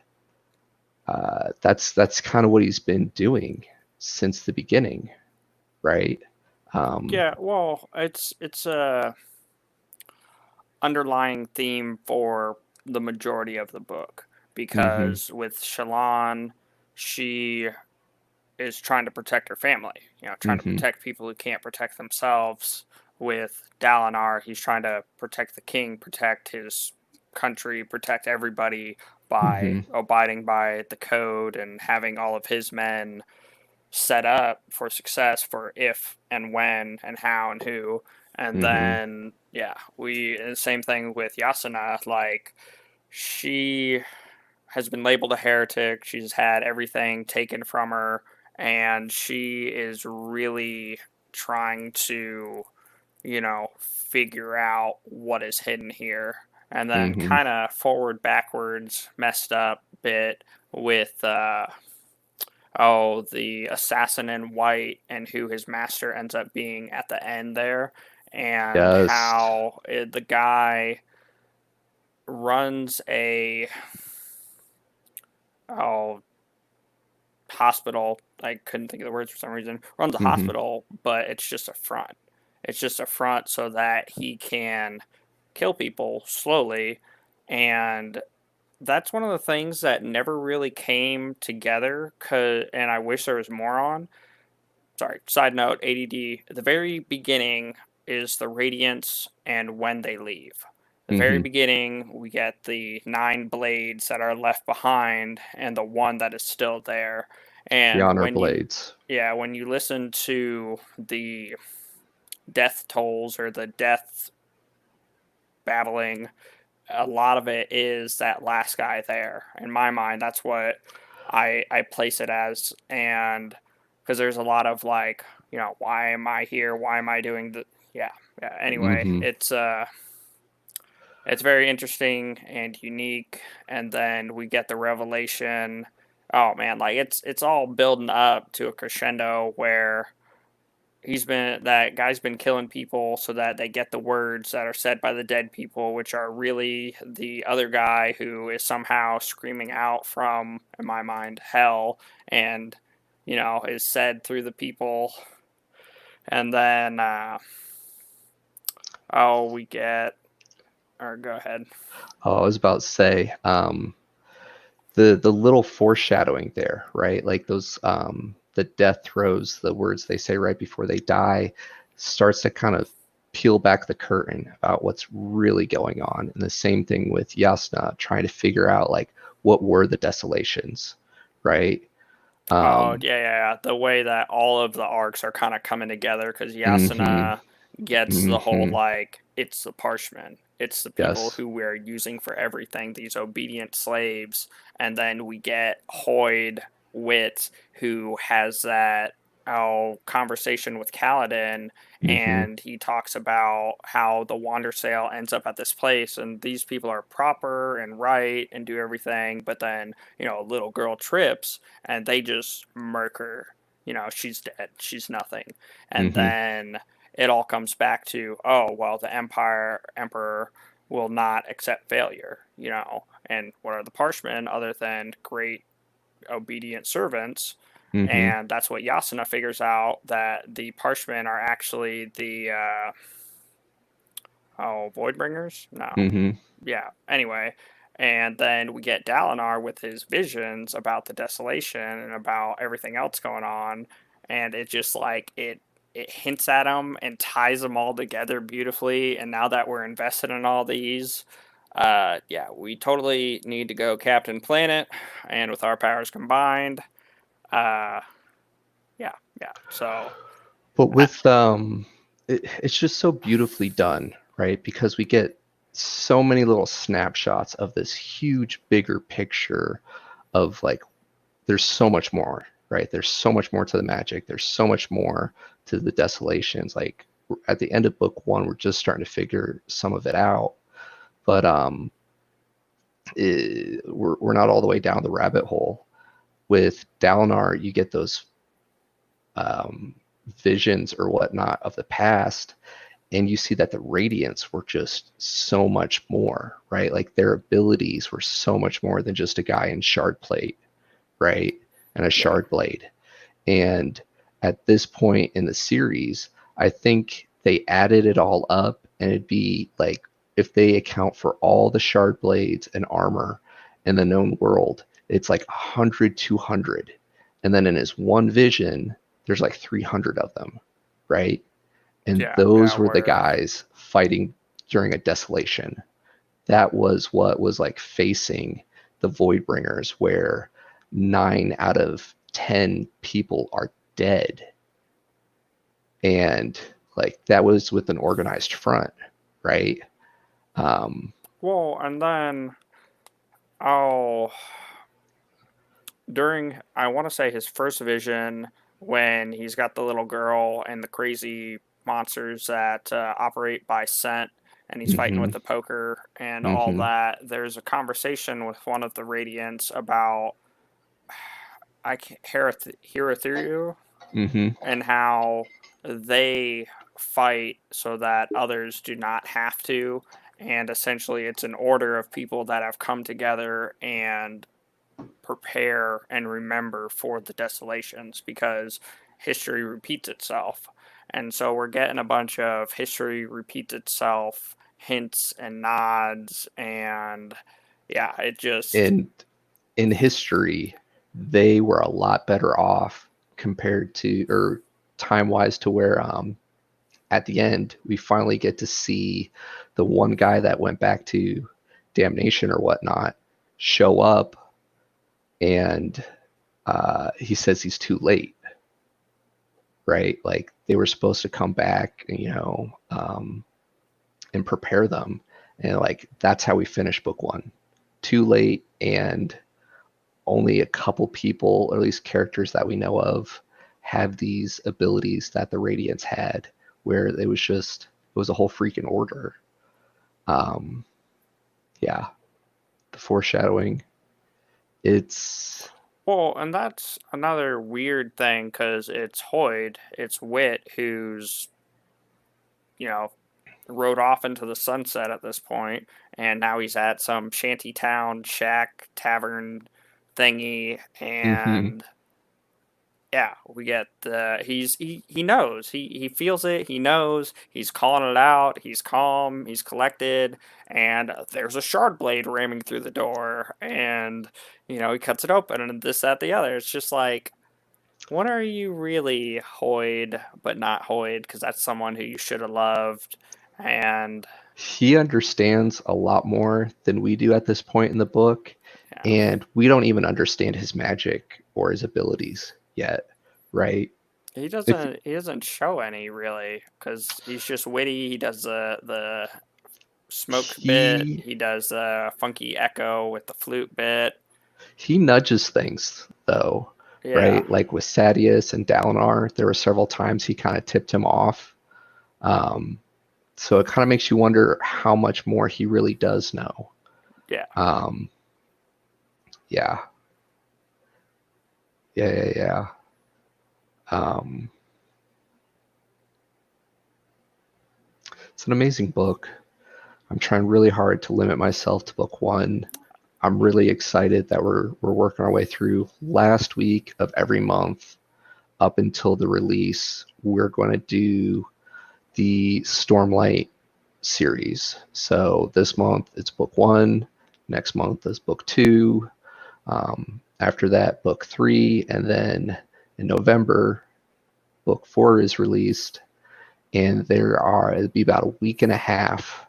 that's kind of what he's been doing since the beginning, right? Yeah, well, it's a underlying theme for the majority of the book because with Shallan, she is trying to protect her family, trying to protect people who can't protect themselves. With Dalinar, he's trying to protect the king, protect his country, protect everybody by abiding by the code and having all of his men set up for success for if and when and how and who. And then we the same thing with Yasuna. Like she has been labeled a heretic. She's had everything taken from her, and she is really trying to, figure out what is hidden here. And then kind of forward backwards messed up bit with the assassin in white and who his master ends up being at the end there, and Yes. how the guy runs a hospital. I couldn't think of the words for some reason. Runs a hospital, but it's just a front. It's just a front so that he can kill people slowly, and that's one of the things that never really came together. And I wish there was more on. Sorry, side note, ADD. The very beginning is the Radiance and when they leave. The very beginning, we get the 9 blades that are left behind and the one that is still there. And the honor blades. when you listen to the death tolls or the death babbling, a lot of it is that last guy there. In my mind, that's what I place it as. And because there's a lot of like, why am I here? Why am I doing the anyway, it's very interesting and unique. And then we get the revelation. Oh man, like it's all building up to a crescendo where that guy's been killing people so that they get the words that are said by the dead people, which are really the other guy who is somehow screaming out from, in my mind, hell, and is said through the people. And then we get, or go ahead. Oh, I was about to say the little foreshadowing there, right? Like those the death throes, the words they say right before they die, starts to kind of peel back the curtain about what's really going on. And the same thing with Yasna trying to figure out like what were the desolations, right? The way that all of the arcs are kind of coming together because Yasuna gets the whole like it's the Parshmen, it's the people Yes. who we're using for everything, these obedient slaves, and then we get Hoyd Wit who has that conversation with Kaladin, and he talks about how the Wandersail ends up at this place, and these people are proper and right and do everything, but then a little girl trips and they just murk her. She's dead. She's nothing, and then it all comes back to, oh well, the emperor will not accept failure. And what are the Parshmen other than great obedient servants? And that's what Yasuna figures out, that the Parshmen are actually the Voidbringers? No. Yeah. Anyway, and then we get Dalinar with his visions about the desolation and about everything else going on, and it just like it hints at them and ties them all together beautifully. And now that we're invested in all these, yeah, we totally need to go Captain Planet, and with our powers combined, yeah. So, But with it's just so beautifully done, right? Because we get so many little snapshots of this huge, bigger picture of like, there's so much more, right? There's so much more to the magic. There's so much more to the desolations. Like at the end of book one, we're just starting to figure some of it out, but we're not all the way down the rabbit hole. With Dalinar, you get those visions or whatnot of the past, and you see that the Radiants were just so much more, right? Like their abilities were so much more than just a guy in shard plate, right? And a shard blade. And at this point in the series, I think they added it all up, and it'd be like, if they account for all the shard blades and armor in the known world, it's like 100, 200. And then in his one vision, there's like 300 of them, right? And those were the guys fighting during a desolation. That was what was like facing the Voidbringers, where 9 out of 10 people are dead. And like that was with an organized front, right? Well, and then during, I want to say, his first vision, when he's got the little girl and the crazy monsters that operate by scent, and he's fighting with the poker and all that, there's a conversation with one of the Radiants about Hirathiru, and how they fight so that others do not have to, and essentially it's an order of people that have come together and prepare and remember for the desolations, because history repeats itself. And so we're getting a bunch of history repeats itself hints and nods, and yeah, it just... And in history, they were a lot better off compared to, or time-wise, to where at the end we finally get to see the one guy that went back to damnation or whatnot show up, and he says he's too late, right? Like they were supposed to come back, and prepare them, and like that's how we finish book one. Too late, and only a couple people, or at least characters that we know of, have these abilities that the Radiants had, where it was a whole freaking order. Yeah, the foreshadowing. Well, and that's another weird thing, because it's Wit, who's, rode off into the sunset at this point, and now he's at some shanty town shack tavern thingy, and yeah, we get he knows, he feels it, he knows, he's calling it out, he's calm, he's collected, and there's a shard blade ramming through the door, and he cuts it open, and this, that, the other. It's just like, when are you really Hoid but not Hoid? Because that's someone who you should have loved. And he understands a lot more than we do at this point in the book, and we don't even understand his magic or his abilities yet, right? He doesn't show any, really, because he's just witty. He does the smoke bit. He does the funky echo with the flute bit. He nudges things, though, Yeah. right? Like with Sadius and Dalinar, there were several times he kind of tipped him off. So it kind of makes you wonder how much more he really does know. Yeah. Um, yeah, yeah. Um, it's an amazing book. I'm trying really hard to limit myself to book one. I'm really excited that we're working our way through last week of every month up until the release. We're going to do the Stormlight series. So this month it's book one. Next month is book two. After that, book three, and then in November, book four is released. And it'll be about a week and a half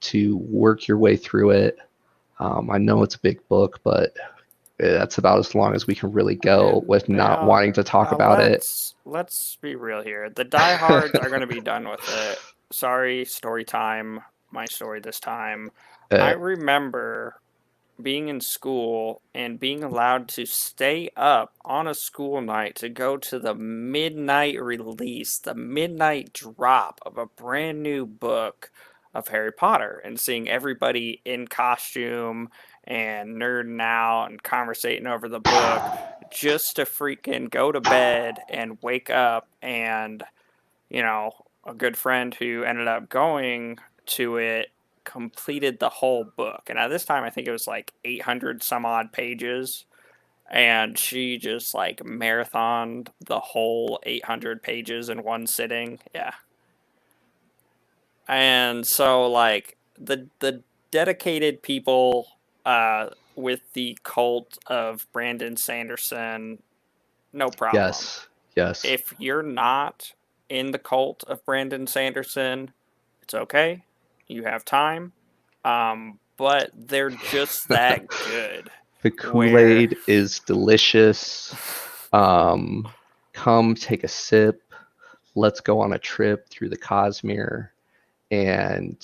to work your way through it. I know it's a big book, but that's about as long as we can really go with not wanting to talk about it. Let's be real here. The diehards are going to be done with it. Sorry, story time. My story this time. I remember being in school and being allowed to stay up on a school night to go to the midnight release, the midnight drop of a brand new book of Harry Potter, and seeing everybody in costume and nerding out and conversating over the book just to freaking go to bed and wake up. And a good friend who ended up going to it completed the whole book. And at this time, I think it was like 800 some odd pages. And she just like marathoned the whole 800 pages in one sitting. Yeah. And so, like, the dedicated people with the cult of Brandon Sanderson, no problem. Yes. If you're not in the cult of Brandon Sanderson, it's okay. You have time. But they're just that good. The Kool-Aid is delicious. Come take a sip. Let's go on a trip through the Cosmere. And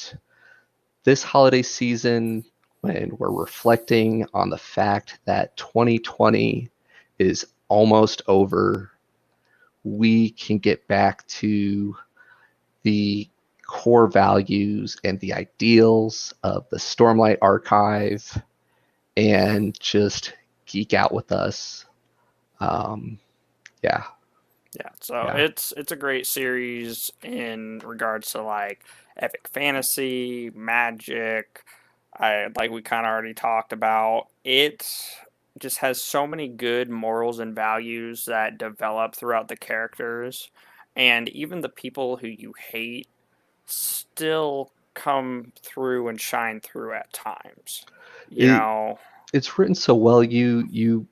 this holiday season, when we're reflecting on the fact that 2020 is almost over, we can get back to the core values and the ideals of the Stormlight archive and just geek out with us. Yeah. So it's a great series in regards to like epic fantasy, magic. Like we kind of already talked about. It just has so many good morals and values that develop throughout the characters, and even the people who you hate still come through and shine through at times. It's written so well. You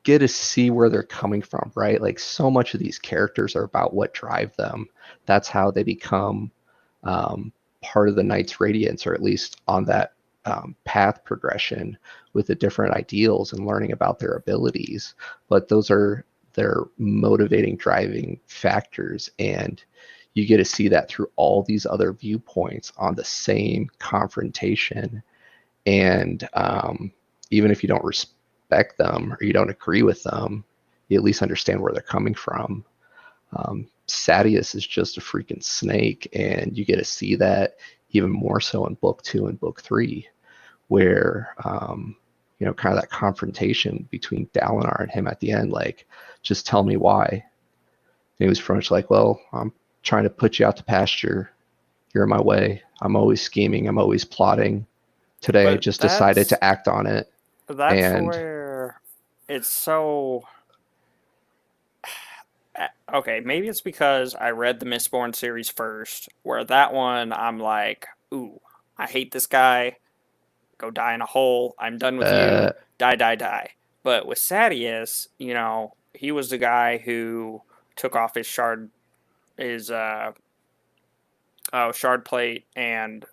get to see where they're coming from, right? Like so much of these characters are about what drive them. That's how they become part of the Knight's Radiance, or at least on that path progression with the different ideals and learning about their abilities. But those are their motivating, driving factors. And you get to see that through all these other viewpoints on the same confrontation. And even if you don't respect them or you don't agree with them, you at least understand where they're coming from. Sadius is just a freaking snake, and you get to see that even more so in book two and book three, where kind of that confrontation between Dalinar and him at the end, like, just tell me why. And he was pretty much like, well, I'm trying to put you out to pasture. You're in my way. I'm always scheming. I'm always plotting. Today, I just decided to act on it. That's where it's so... Okay, maybe it's because I read the Mistborn series first, where that one I'm like, ooh, I hate this guy. Go die in a hole. I'm done with you. Die. But with Sadius, he was the guy who took off his shard plate and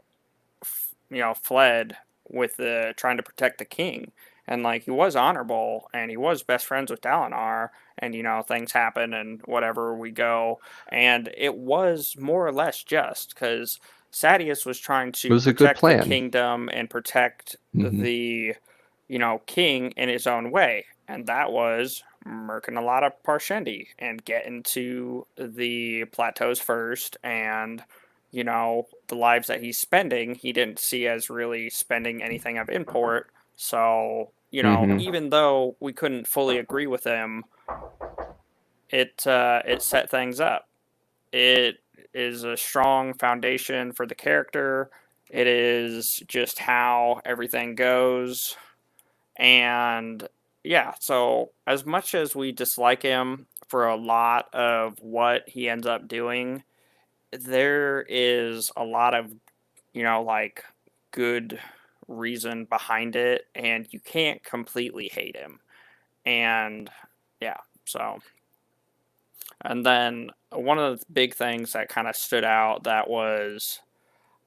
fled with trying to protect the king. And like, he was honorable and he was best friends with Dalinar, and things happen and whatever, we go, and it was more or less just because Sadius was trying to protect the kingdom and protect the king in his own way, and that was murking a lot of Parshendi and getting to the plateaus first, and the lives that he's spending, he didn't see as really spending anything of import. So, Hmm. even though we couldn't fully agree with him, it set things up. It is a strong foundation for the character. It is just how everything goes. And yeah, so as much as we dislike him for a lot of what he ends up doing, there is a lot of, like good reason behind it, and you can't completely hate him. And yeah, so. And then one of the big things that kind of stood out that was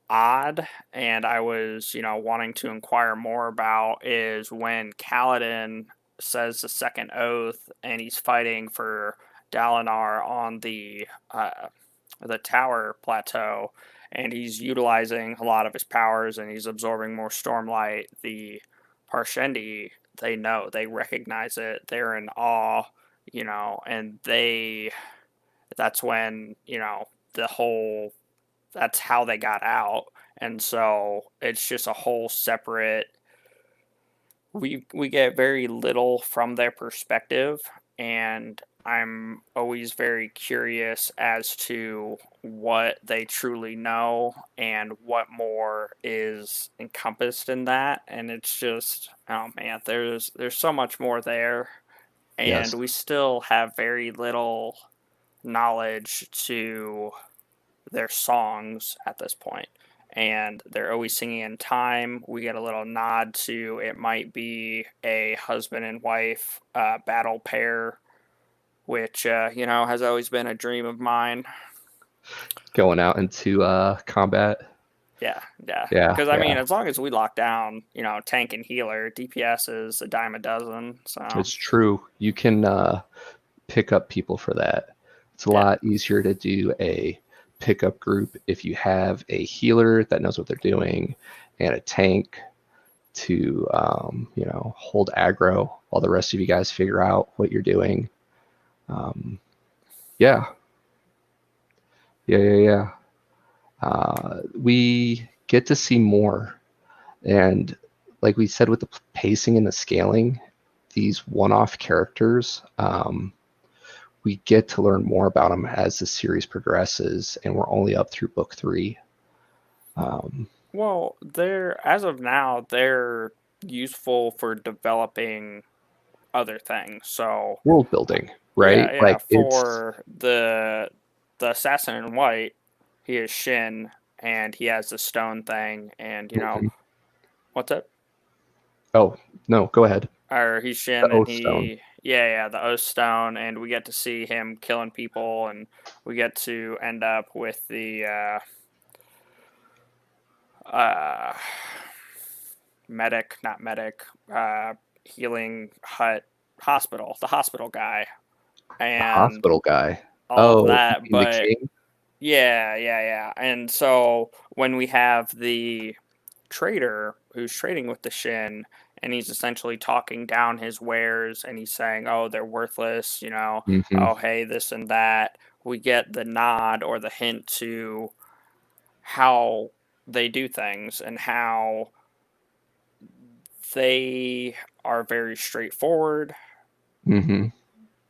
odd, and I was, wanting to inquire more about, is when Kaladin says the second oath and he's fighting for Dalinar on the tower plateau, and he's utilizing a lot of his powers and he's absorbing more Stormlight. The Parshendi, they recognize it, they're in awe, and that's when, the whole that's how they got out. And so it's just a whole separate, we get very little from their perspective, and I'm always very curious as to what they truly know and what more is encompassed in that. And it's just, oh man, there's so much more there, and Yes. we still have very little knowledge to their songs at this point. And they're always singing in time. We get a little nod to it might be a husband and wife battle pair, which has always been a dream of mine. Going out into combat. Yeah. Yeah, Because I mean, yeah. as long as we lock down, tank and healer, DPS is a dime a dozen. So It's true. You can pick up people for that. It's a yeah, lot easier to do a pickup group if you have a healer that knows what they're doing and a tank to hold aggro while the rest of you guys figure out what you're doing. Yeah, yeah. We get to see more, and like we said with the pacing and the scaling, these one-off characters, we get to learn more about them as the series progresses, and we're only up through book 3. well, as of now, they're useful for developing other things. So World building, right? yeah, Like it's for the assassin in white, he is Shin, and he has the stone thing, and Mhm. what's up? Oh no, go ahead. Or he's The Shin, and Oath Stone. the Oath Stone, and we get to see him killing people, and we get to end up with the uh, not medic, healing hut hospital, the hospital guy, The and hospital guy. all of Oh, you that. mean the But king? yeah. And so when we have the trader who's trading with the Shin, and he's essentially talking down his wares, and he's saying, "Oh, they're worthless," Hmm. "Oh, hey, this and that." We get the nod or the hint to how they do things and how they are very straightforward, Hmm.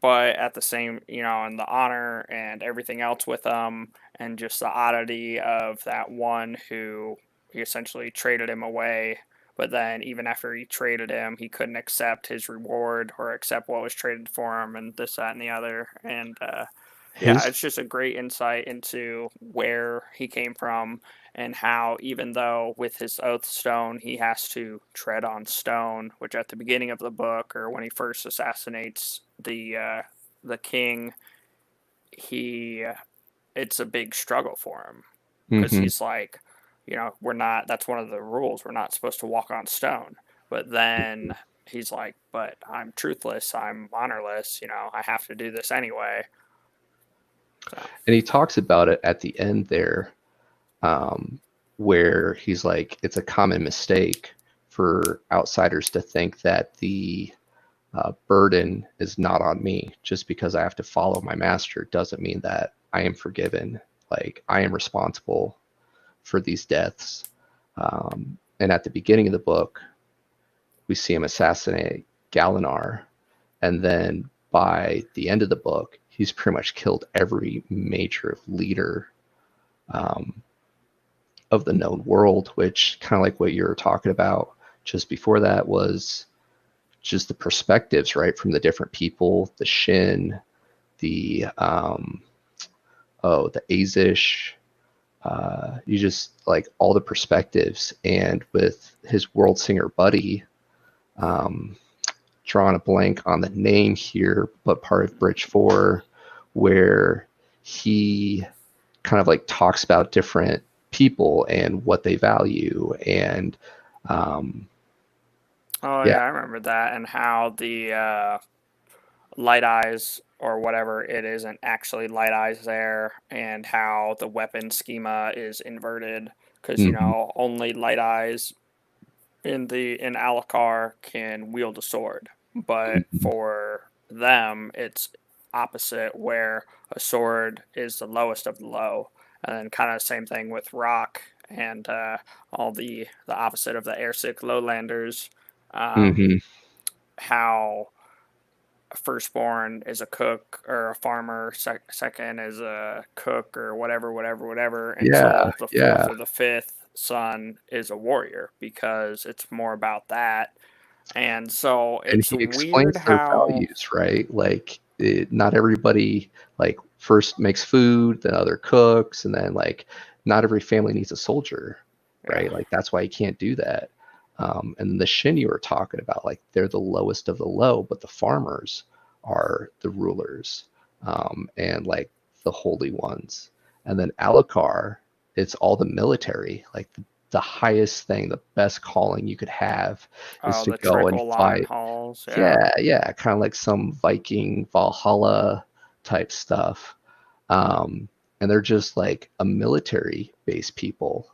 but at the same, and the honor and everything else with them, and just the oddity of that one who he essentially traded him away, but then even after he traded him, he couldn't accept his reward or accept what was traded for him, and this, that, and the other. And yeah, His it's just a great insight into where he came from, and how even though with his oath stone he has to tread on stone, which at the beginning of the book or when he first assassinates the king, he it's a big struggle for him, because hmm he's like, we're not, that's one of the rules, we're not supposed to walk on stone. But then he's like, but I'm truthless, I'm honorless, I have to do this anyway. So And he talks about it at the end there, um, where he's like, it's a common mistake for outsiders to think that the burden is not on me. Just because I have to follow my master doesn't mean that I am forgiven. Like, I am responsible for these deaths. And at the beginning of the book, we see him assassinate Galinar, and then by the end of the book, he's pretty much killed every major leader um, of the known world, which kind of like what you were talking about just before that was just the perspectives, right, from the different people, the Shin, the the Azish, you just like all the perspectives. And with his world singer buddy, drawing a blank on the name here, but part of Bridge 4, where he kind of like talks about different people and what they value. And yeah, I remember that, and how the light eyes or whatever it isn't actually light eyes there, and how the weapon schema is inverted because only light eyes in Alucard can wield a sword, but for them it's opposite, where a sword is the lowest of the low, and then kind of same thing with Rock and all the opposite of the airsick lowlanders. How firstborn is a cook or a farmer, second is a cook or whatever, until the fourth or the fifth son is a warrior, because it's more about that. And so it's and he weird explains their how values, right? Like, not everybody like first makes food, then other cooks, and then like not every family needs a soldier, right? Like, that's why you can't do that. And the Shin you were talking about, like, they're the lowest of the low, but the farmers are the rulers, and like the holy ones. And then Alucard, it's all the military, like the highest thing, the best calling you could have is to go and fight. halls. Yeah, kind of like some Viking Valhalla type stuff. And they're just like a military based people.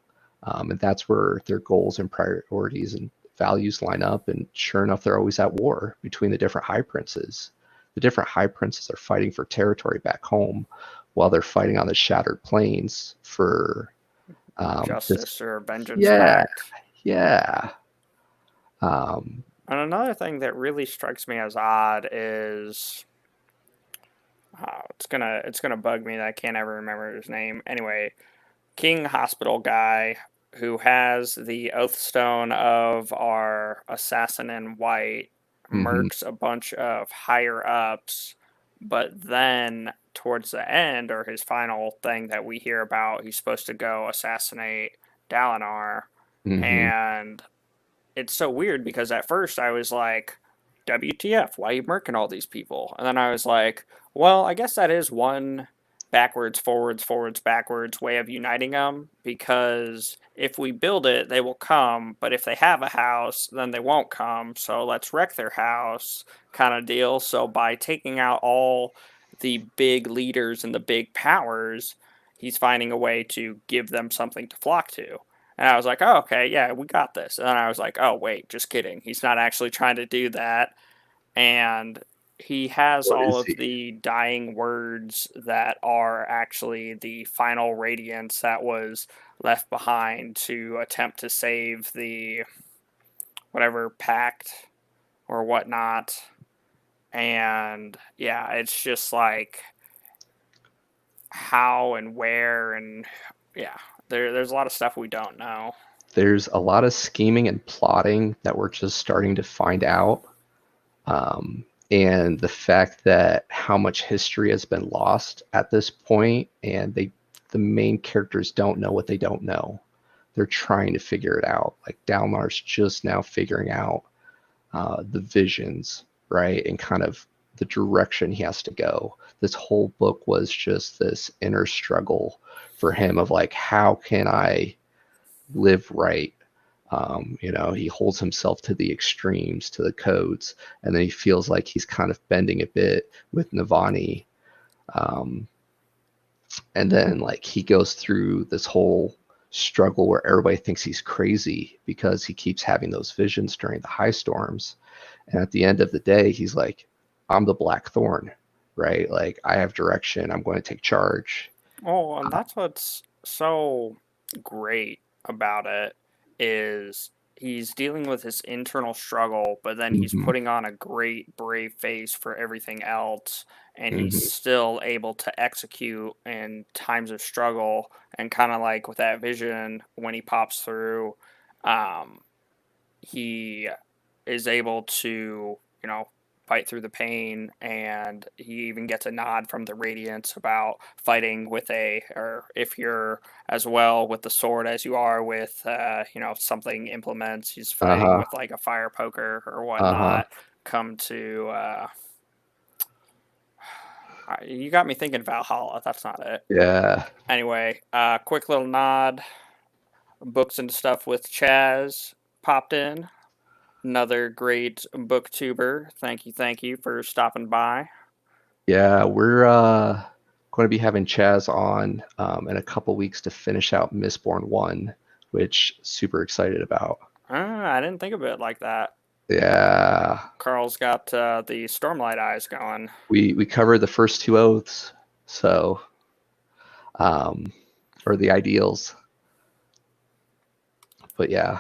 And that's where their goals and priorities and values line up. And sure enough, they're always at war between the different high princes. The different high princes are fighting for territory back home, while they're fighting on the Shattered Plains for justice or vengeance. Yeah. And another thing that really strikes me as odd is it's gonna bug me that I can't ever remember his name. Anyway, King Hospital guy who has the Oathstone of our assassin in white murks a bunch of higher ups, but then towards the end, or his final thing that we hear about, he's supposed to go assassinate Dalinar. And it's so weird because at first I was like, WTF, why are you murking all these people? And then I was like, well, I guess that is one backwards, forwards, backwards way of uniting them, because if we build it, they will come, but if they have a house, then they won't come, so let's wreck their house kind of deal. So by taking out all the big leaders and the big powers, he's finding a way to give them something to flock to. And I was like, oh, okay, yeah, we got this. And then I was like, oh, wait, just kidding. He's not actually trying to do that. And he has all of the dying words that are actually the final radiance that was left behind to attempt to save the whatever pact or whatnot. And yeah, it's just like how and where, and yeah, there's a lot of stuff we don't know. There's a lot of scheming and plotting that we're just starting to find out. And the fact that how much history has been lost at this point, and the main characters don't know what they don't know. They're trying to figure it out. Like, Dalmar's just now figuring out the visions, right? And kind of the direction he has to go. This whole book was just this inner struggle for him of like, how can I live right? He holds himself to the extremes, to the codes, and then he feels like he's kind of bending a bit with Navani. And then like he goes through this whole struggle where everybody thinks he's crazy because he keeps having those visions during the high storms. And at the end of the day, he's like, I'm the Black Thorn, right? Like, I have direction. I'm going to take charge. Oh, and that's what's so great about it is he's dealing with his internal struggle, but then he's Mm-hmm. putting on a great brave face for everything else, and he's Mm-hmm. still able to execute in times of struggle. And kind of like with that vision when he pops through, um, he is able to, fight through the pain, and he even gets a nod from the Radiance about fighting with or if you're as well with the sword as you are with, something implements, he's fighting Uh-huh. with like a fire poker or Uh-huh. whatnot. Come to, you got me thinking Valhalla. That's not it. Yeah. Anyway, quick little nod. Books and stuff with Chaz popped in. Another great booktuber. Thank you for stopping by. Yeah, we're going to be having Chaz on in a couple weeks to finish out Mistborn 1, which super excited about. I didn't think of it like that. Yeah. Carl's got the Stormlight eyes going. We covered the first two oaths, so um, or the ideals. But yeah,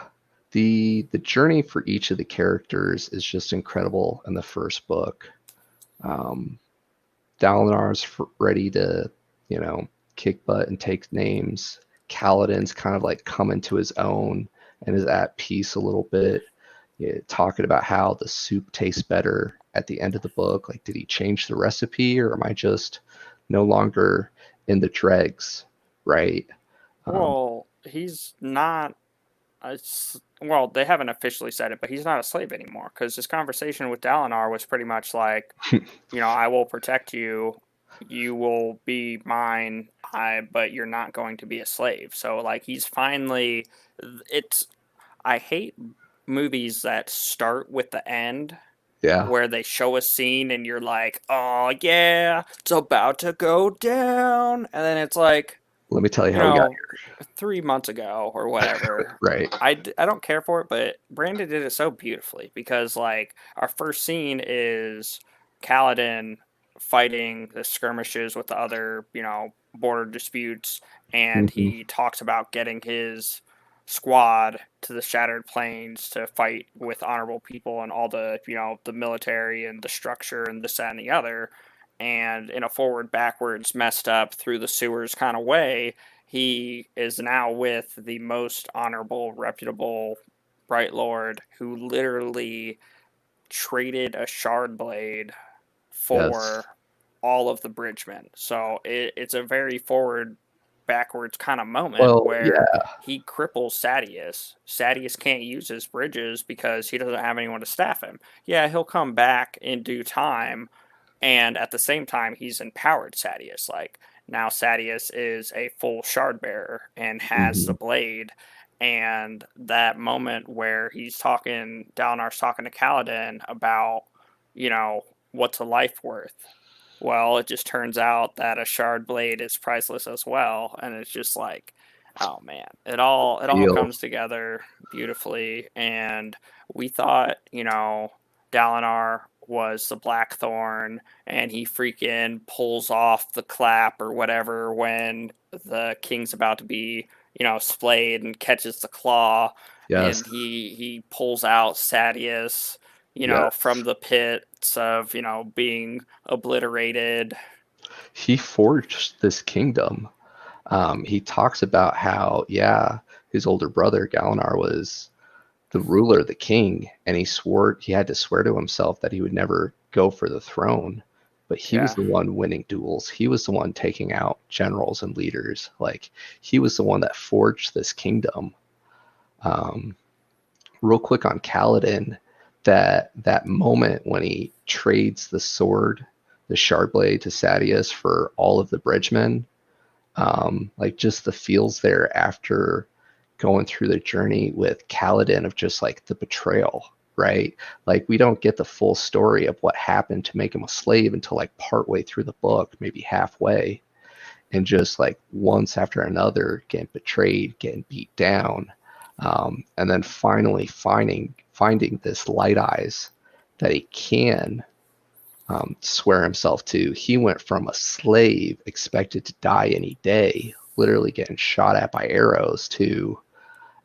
the journey for each of the characters is just incredible in the first book. Um, Dalinar's ready to, kick butt and take names. Kaladin's kind of like coming to his own and is at peace a little bit. Yeah, talking about how the soup tastes better at the end of the book. Like, did he change the recipe, or am I just no longer in the dregs? Right. Um, Well, he's not. Well, they haven't officially said it, but he's not a slave anymore because his conversation with Dalinar was pretty much like, I will protect you. You will be mine. But you're not going to be a slave. So, like, he's finally. It's. I hate movies that start with the end yeah. where they show a scene and you're like, oh yeah, it's about to go down. And then it's like, Let me tell you you how we got know, 3 months ago or whatever. here. Right. I don't care for it, but Brandon did it so beautifully because, like, our first scene is Kaladin fighting the skirmishes with the other, border disputes, and Mm-hmm. he talks about getting his squad to the Shattered Plains to fight with honorable people and all the, the military and the structure and this, that, and the other. And in a forward, backwards, messed up through the sewers kind of way, he is now with the most honorable, reputable Bright Lord who literally traded a shard blade Yes. for all of the bridgemen. So it's a very forward, backwards kind of moment Well, where yeah. he cripples Sadius. Sadius can't use his bridges because he doesn't have anyone to staff him. Yeah, he'll come back in due time, and at the same time, he's empowered Sadius. Like, now Sadius is a full shard bearer and has Mm-hmm. the blade. And that moment where Dalinar's talking to Kaladin about, what's a life worth? Well, it just turns out that a shard blade is priceless as well. And it's just like, oh man, it all Deal. comes together beautifully. And we thought, Dalinar was the Blackthorn, and he freaking pulls off the clap or whatever when the king's about to be, splayed, and catches the claw, Yes. and he pulls out Sadius, from Yes. the pits of, being obliterated. He forged this kingdom. He talks about how, yeah, his older brother Galinar was the ruler, the king, and he had to swear to himself that he would never go for the throne. But he was Yeah. the one winning duels. He was the one taking out generals and leaders. Like, he was the one that forged this kingdom. Um, Real quick on Kaladin, that moment when he trades the sword, the shard blade to Sadius for all of the bridgemen, like just the feels there after going through the journey with Kaladin of just like the betrayal, right? Like, we don't get the full story of what happened to make him a slave until like partway through the book, maybe halfway. and just like once after another getting betrayed, getting beat down, and then finally finding this Light Eyes that he can swear himself to. He went from a slave expected to die any day, literally getting shot at by arrows, to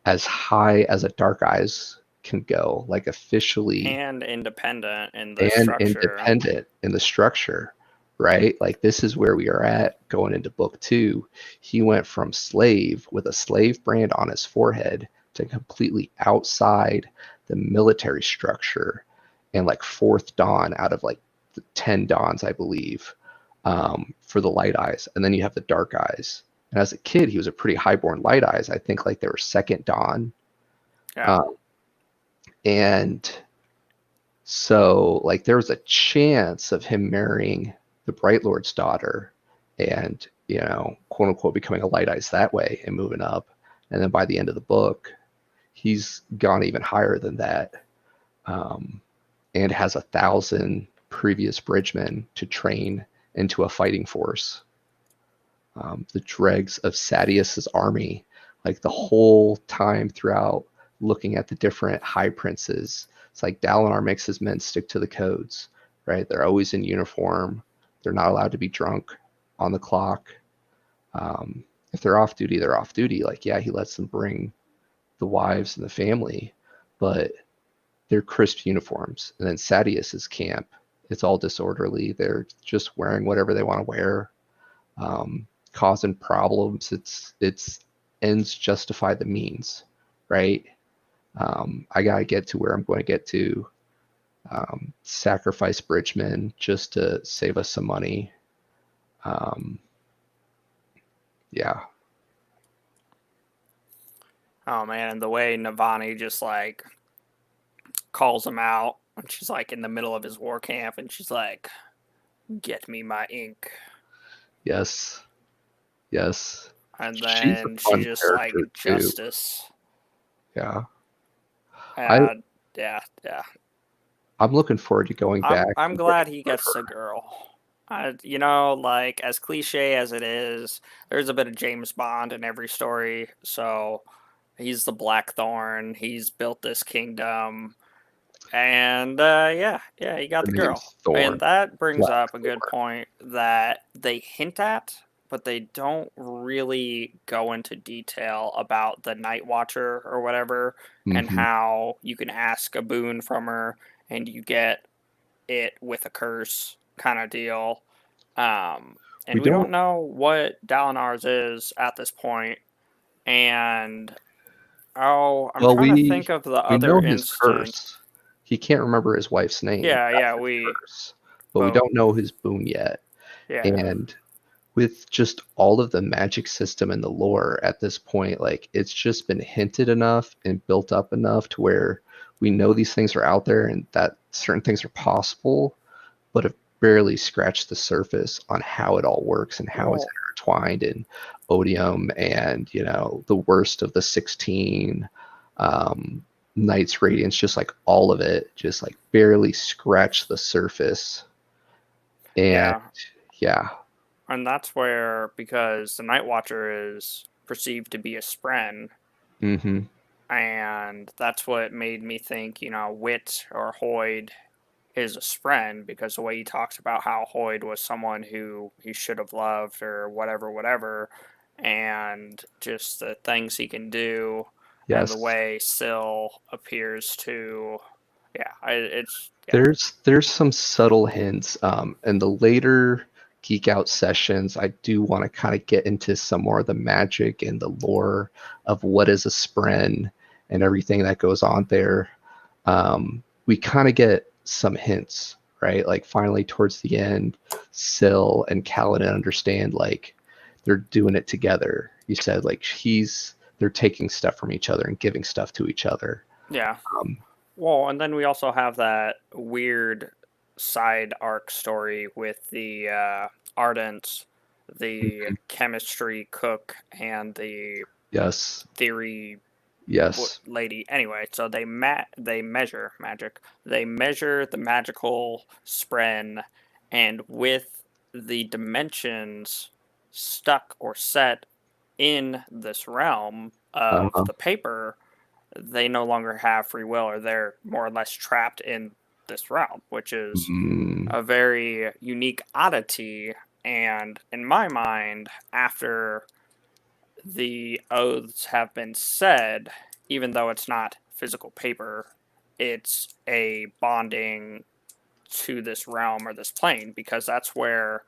as high as a Dark Eyes can go, like officially and independent in the and structure. independent in the structure, right? Like this is where we are at going into book 2. He went from slave with a slave brand on his forehead to completely outside the military structure, and like fourth dawn out of like the 10 dawns, I believe, for the Light Eyes. And then you have the Dark Eyes. And as a kid, he was a pretty highborn Light Eyes. I think like they were second dawn. Yeah. And so like there was a chance of him marrying the Bright Lord's daughter and, you know, quote unquote, becoming a Light Eyes that way and moving up. And then by the end of the book, he's gone even higher than that, and has 1,000 previous bridgemen to train into a fighting force. The dregs of Sadius's army, like the whole time throughout looking at the different high princes, it's like Dalinar makes his men stick to the codes, right? They're always in uniform. They're not allowed to be drunk on the clock. If they're off duty, they're off duty. Like, yeah, he lets them bring the wives and the family, but they're crisp uniforms. And then Sadius's camp, it's all disorderly. They're just wearing whatever they want to wear, causing problems. It's ends justify the means, right? I gotta get to where I'm going to get to. Sacrifice bridgemen just to save us some money. Yeah. Oh man, and the way Navani just like calls him out, and she's like in the middle of his war camp, and she's like, "Get me my ink," Yes. Yes. and She's a then she fun just like character too. justice. Yeah. And yeah, yeah. I'm looking forward to going back. I'm glad he gets a girl. You know, like as cliche as it is, there's a bit of James Bond in every story. So he's the Blackthorn. He's built this kingdom, and yeah, he got Her the girl. name's Thorn. And that brings up a good Blackthorn. point that they hint at, but they don't really go into detail about the Night Watcher or whatever, and Mhm. how you can ask a boon from her and you get it with a curse kind of deal. And we don't know what Dalinar's is at this point. And I'm Well, trying to think of the we other know his instance. curse. He can't remember his wife's name. Yeah, That's his we curse. But we but don't know his boon yet. yeah. And with just all of the magic system and the lore at this point, like it's just been hinted enough and built up enough to where we know these things are out there and that certain things are possible, but have barely scratched the surface on how it all works and how it's Well, intertwined in Odium and, you know, the worst of the 16 Knights Radiance, just like all of it, just like barely scratched the surface. And yeah. yeah, And that's where, because the Night Watcher is perceived to be a spren, mm-hmm. and that's what made me think, Wit or Hoyd is a spren, because the way he talks about how Hoyd was someone who he should have loved or whatever, whatever, and just the things he can do, and the Yes. way Syl appears to, it's There's some subtle hints. In the later Geek Out sessions, I do want to kind of get into some more of the magic and the lore of what is a spren and everything that goes on there. We kind of get some hints, right? Like finally towards the end, Syl and Kaladin understand like they're doing it together. You said like they're taking stuff from each other and giving stuff to each other. yeah. Um, Well, and then we also have that weird side arc story with the Ardent, the chemistry cook, and the yes, theory yes. lady. Anyway, so they measure magic. They measure the magical spren, and with the dimensions stuck or set in this realm of Uh-huh. the paper, they no longer have free will, or they're more or less trapped in this realm, which is Mm, a very unique oddity. And in my mind, after the oaths have been said, even though it's not physical paper, it's a bonding to this realm or this plane, because that's where,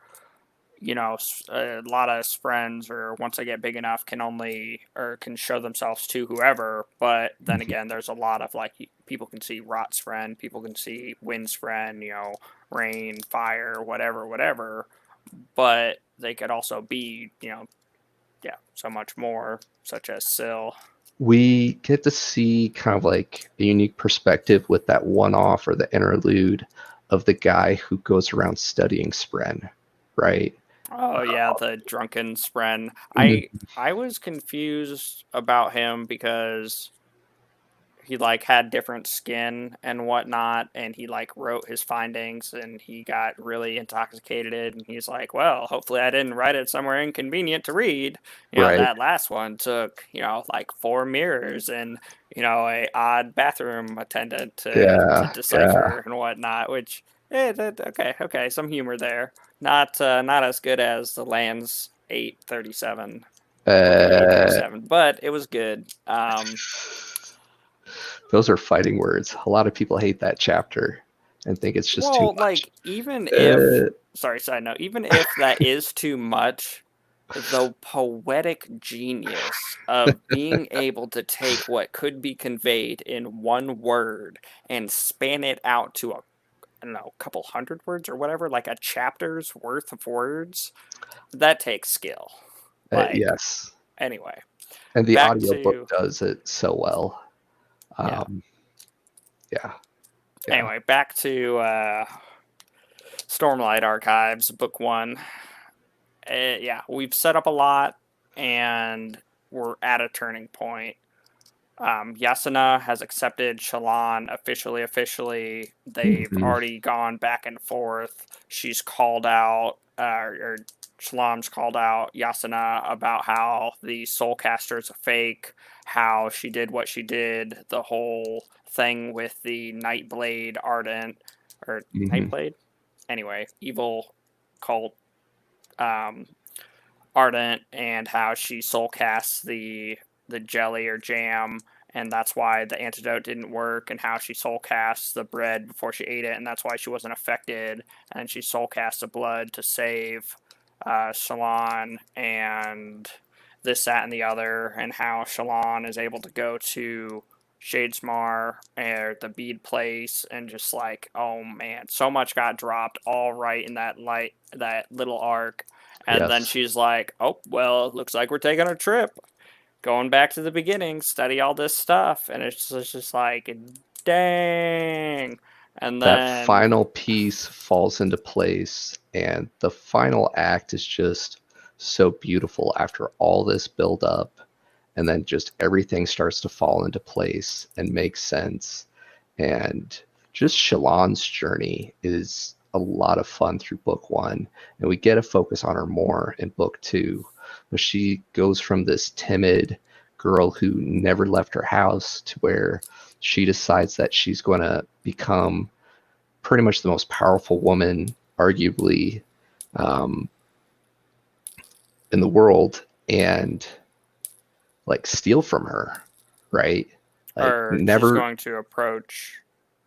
a lot of friends, or once they get big enough, can only, or can show themselves to whoever. But then again, there's a lot of like, people can see Rot's friend, people can see Wind's friend, rain, fire, whatever. But they could also be, yeah, so much more, such as Syl. we get to see kind of like a unique perspective with that one-off or the interlude of the guy who goes around studying Spren, right? Oh yeah, the drunken Spren. Mhm. I was confused about him because he like had different skin and whatnot, and he like wrote his findings, and he got really intoxicated, and he's like, well, hopefully I didn't write it somewhere inconvenient to read. Right. That last one took, like 4 mirrors and, a odd bathroom attendant to Yeah, yeah. decipher and whatnot, which okay, some humor there. Not as good as the Land's 837 or the Uh, 837, but it was good. those are fighting words. A lot of people hate that chapter and think it's just too Well, much. like, even if, Uh, sorry, side note, even if that is too much, the poetic genius of being able to take what could be conveyed in one word and span it out to I don't know, a couple hundred words or whatever, like a chapter's worth of words, that takes skill. Like, yes. anyway, And the back audiobook to, does it so well. yeah. Um, yeah, yeah. Anyway, back to Stormlight Archives, Book 1. Yeah, we've set up a lot, and we're at a turning point. Yasuna has accepted Shallan officially. They've Mhm. already gone back and forth. She's called out, or Shallan's called out Yasuna about how the Soulcaster is a fake, how she did what she did, the whole thing with the Nightblade Ardent, or Mhm. Nightblade? Anyway, evil cult, um, Ardent, and how she soul casts the jelly or jam, and that's why the antidote didn't work, and how she soul casts the bread before she ate it, and that's why she wasn't affected, and she soul casts the blood to save Shallan, and this, that, and the other, and how Shallan is able to go to Shadesmar or the bead place, and just like, oh man, so much got dropped all right in that little arc. And then Yes. she's like, oh, well, it looks like we're taking a trip. Going back to the beginning, study all this stuff. And it's just like, dang. And That then, final piece falls into place, and the final act is just so beautiful after all this build up, and then just everything starts to fall into place and make sense. And just Shallan's journey is a lot of fun through book one, and we get a focus on her more in book two. But she goes from this timid girl who never left her house to where she decides that she's going to become pretty much the most powerful woman, arguably, um, in the world, and like steal from her, right? Like or she's never, going to approach,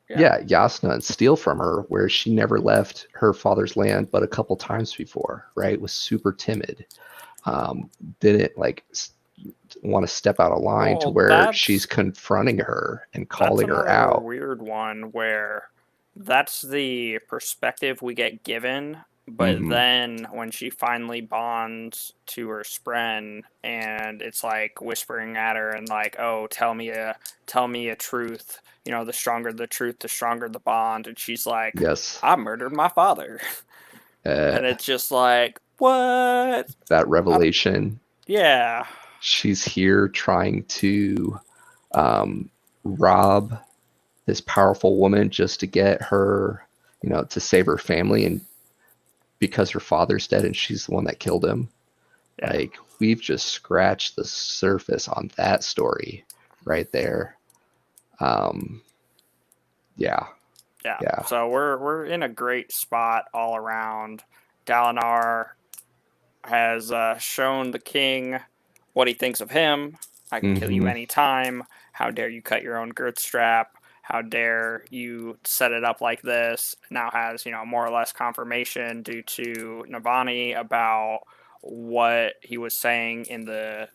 yeah. yeah, Yasna, and steal from her where she never left her father's land but a couple times before, right? Was super timid. Um, didn't like want to step out of line to Well, where she's confronting her and that's calling her another out. weird one where that's the perspective we get given, but Hmm. then when she finally bonds to her spren, and it's like whispering at her and like, oh, tell me a truth, the stronger the truth, the stronger the bond, and she's like, Yes. I murdered my father. Uh, And it's just like, what? that I, revelation. yeah. She's here trying to rob this powerful woman just to get her, to save her family, and because her father's dead and she's the one that killed him. Yeah. Like, we've just scratched the surface on that story right there. Yeah, Yeah. yeah, So we're in a great spot all around. Dalinar has shown the king what he thinks of him. I can kill you hmm anytime. How dare you cut your own girth strap? How dare you set it up like this? Now has, more or less confirmation due to Navani about what he was saying in the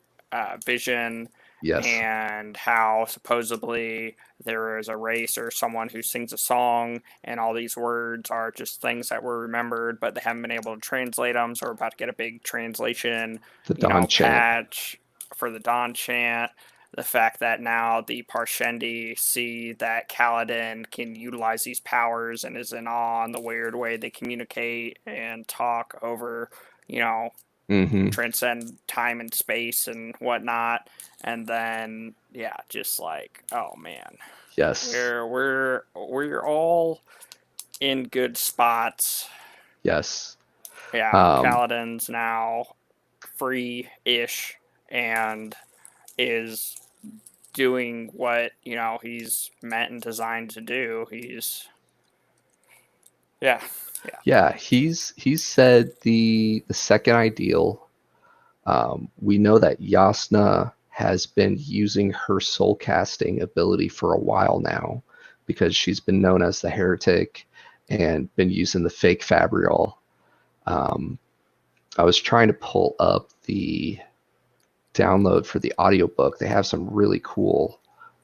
vision, yes, and how supposedly there is a race or someone who sings a song, and all these words are just things that were remembered, but they haven't been able to translate them. So we're about to get a big translation, the Dawn chant. patch for the Dawn chant. The fact that now the Parshendi see that Kaladin can utilize these powers and is in awe in the weird way they communicate and talk over, hmm transcend time and space and whatnot. And then, yeah, just like, oh man, Yes, we're all in good spots. yes. Yeah, Um, Kaladin's now free-ish and is doing what he's meant and designed to do. Yeah, yeah, yeah, he's said the second ideal. We know that Yasna has been using her soul casting ability for a while now because she's been known as the heretic and been using the fake Fabrial. Um, I was trying to pull up the download for the audiobook. They have some really cool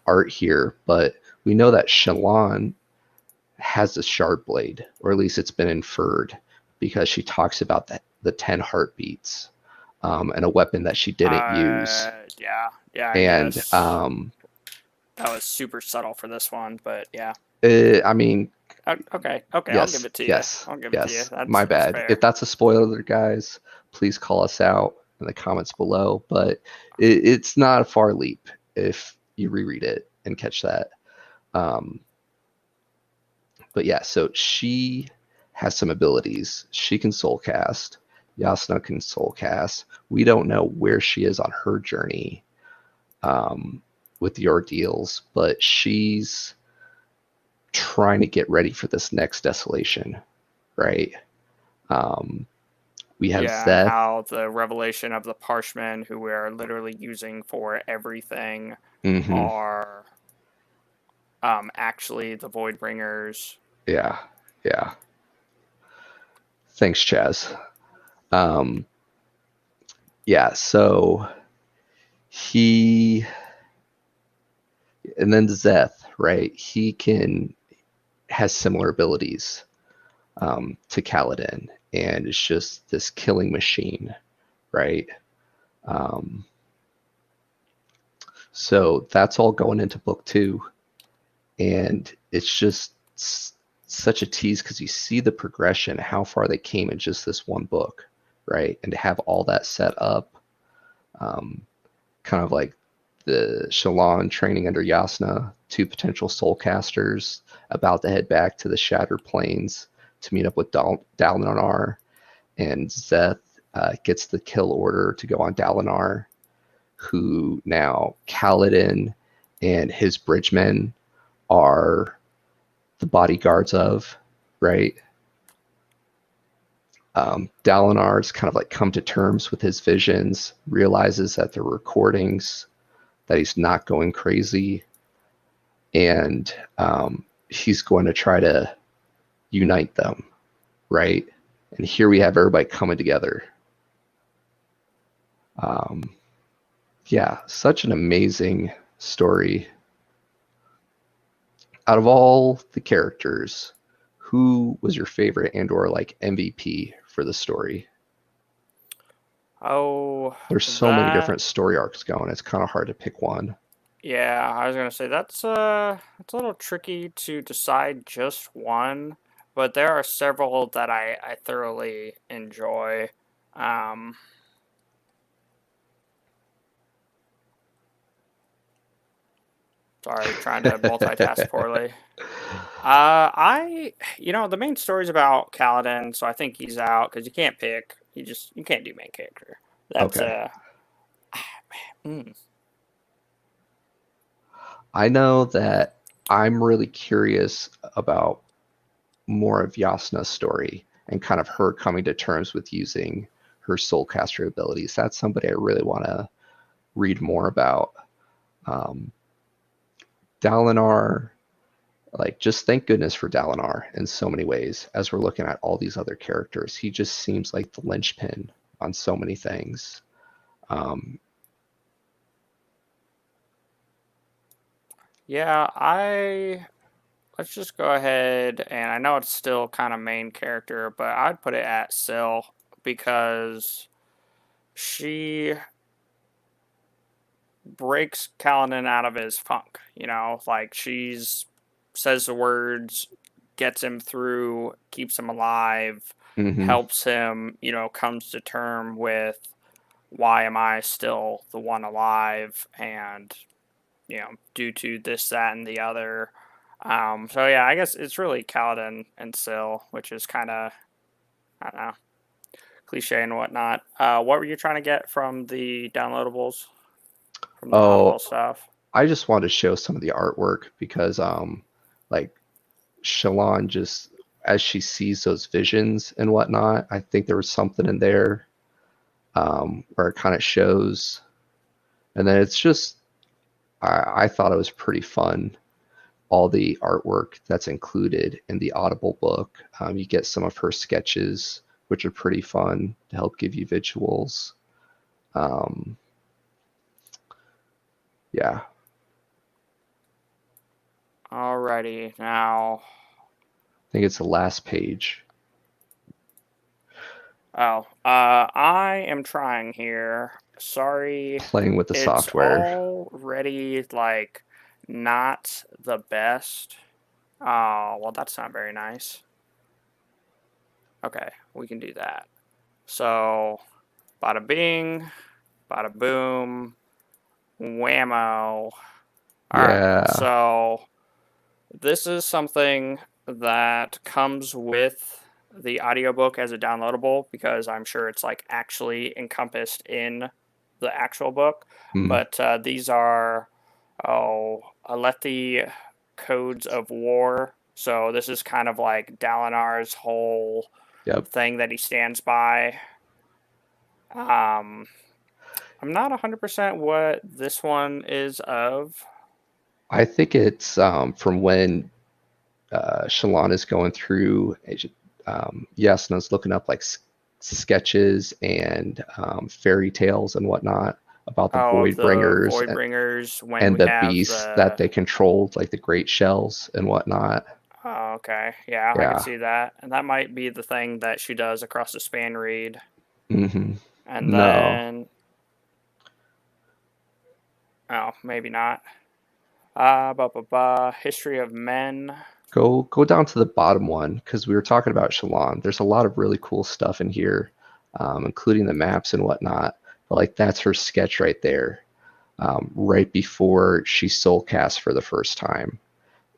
art here, but we know that Shallan has a shard blade, or at least it's been inferred because she talks about the 10 heartbeats, and a weapon that she didn't use. yeah. I And guess that was super subtle for this one, but yeah. I mean, Okay, I'll give yes, it to you. yes, I'll give it to you. yes. My That's bad. If fair. that's a spoiler, guys, please call us out in the comments below. But it's not a far leap if you reread it and catch that. Um, but yeah, so she has some abilities. She can soul cast. Yasna can soul cast. We don't know where she is on her journey, um, with the ordeals, but she's trying to get ready for this next desolation, right? Um, we have Yeah, and Zeth. how the revelation of the Parshmen, who we are literally using for everything, hmm are actually the Voidbringers. Yeah, yeah. Thanks, Chaz. Um, yeah, so he, and then Zeth, right? Has similar abilities, to Kaladin, and it's just this killing machine, right? Um, so that's all going into book 2, and it's just such a tease because you see the progression, how far they came in just this one book, right? And to have all that set up, um, kind of like the Shallan training under Yasna, 2 potential soul casters about to head back to the Shattered Plains to meet up with Dalinar, and Zeth gets the kill order to go on Dalinar, who now Kaladin and his bridgemen are the bodyguards of, right? Dalinar's kind of like come to terms with his visions, realizes that they're recordings, that he's not going crazy, and he's going to try to unite them, right? And here we have everybody coming together. Yeah, such an amazing story. Out of all the characters, who was your favorite and or like MVP for the story? Oh, There's so many that. different story arcs going. It's kind of hard to pick one. Yeah, I was gonna say that's a little tricky to decide just one, but there are several that I thoroughly enjoy. Um, Sorry, trying to multitask poorly. The main story's about Kaladin, so I think he's out because you can't pick. You can't do main character. That's Okay. mm, I know that I'm really curious about more of Yasna's story and kind of her coming to terms with using her soulcaster abilities. That's somebody I really want to read more about. Um, Dalinar, like, just thank goodness for Dalinar in so many ways as we're looking at all these other characters. He just seems like the linchpin on so many things. Um, yeah, I let's just go ahead, and I know it's still kind of main character, but I'd put it at Syl because she breaks Kaladin out of his funk. Like she's says the words, gets him through, keeps him alive, mhm. helps him, comes to term with why am I still the one alive, and due to this, that, and the other. So yeah, I guess it's really Kaladin and Syl, which is kind of, I don't know, cliche and whatnot. What were you trying to get from the downloadables, from the Audible Oh, stuff? I just wanted to show some of the artwork because, like, Shallan just, as she sees those visions and whatnot, I think there was something in there where it kind of shows. And then it's just, I thought it was pretty fun. All the artwork that's included in the Audible book. You get some of her sketches, which are pretty fun to help give you visuals. Um, yeah, Alrighty, now. I think it's the last page. I am trying here. Sorry, Playing with the it's software. already like not the best. Oh, well, that's not very nice. Okay, we can do that. So, bada bing, bada boom, whammo. All right, Yeah. so this is something that comes with the audiobook as a downloadable because I'm sure it's like actually encompassed in the actual book. Mm, But these are, Alethi codes of war. So this is kind of like Dalinar's whole yep. thing that he stands by. Um, I'm not 100% what this one is of. I think it's from when Shalon is going through. Yasna's looking up like sketches and fairy tales and whatnot about the Oh, of Void the Bringers Void Bringers when and we the have beasts that the. they controlled, like the great shells and whatnot. Oh, okay. Yeah, I could Yeah. see that. And that might be the thing that she does across the span read. Hmm. And No. then. Oh, maybe not. History of Men. Go down to the bottom one because we were talking about Shalon. There's a lot of really cool stuff in here, including the maps and whatnot. But like that's her sketch right there, right before she soul casts for the first time,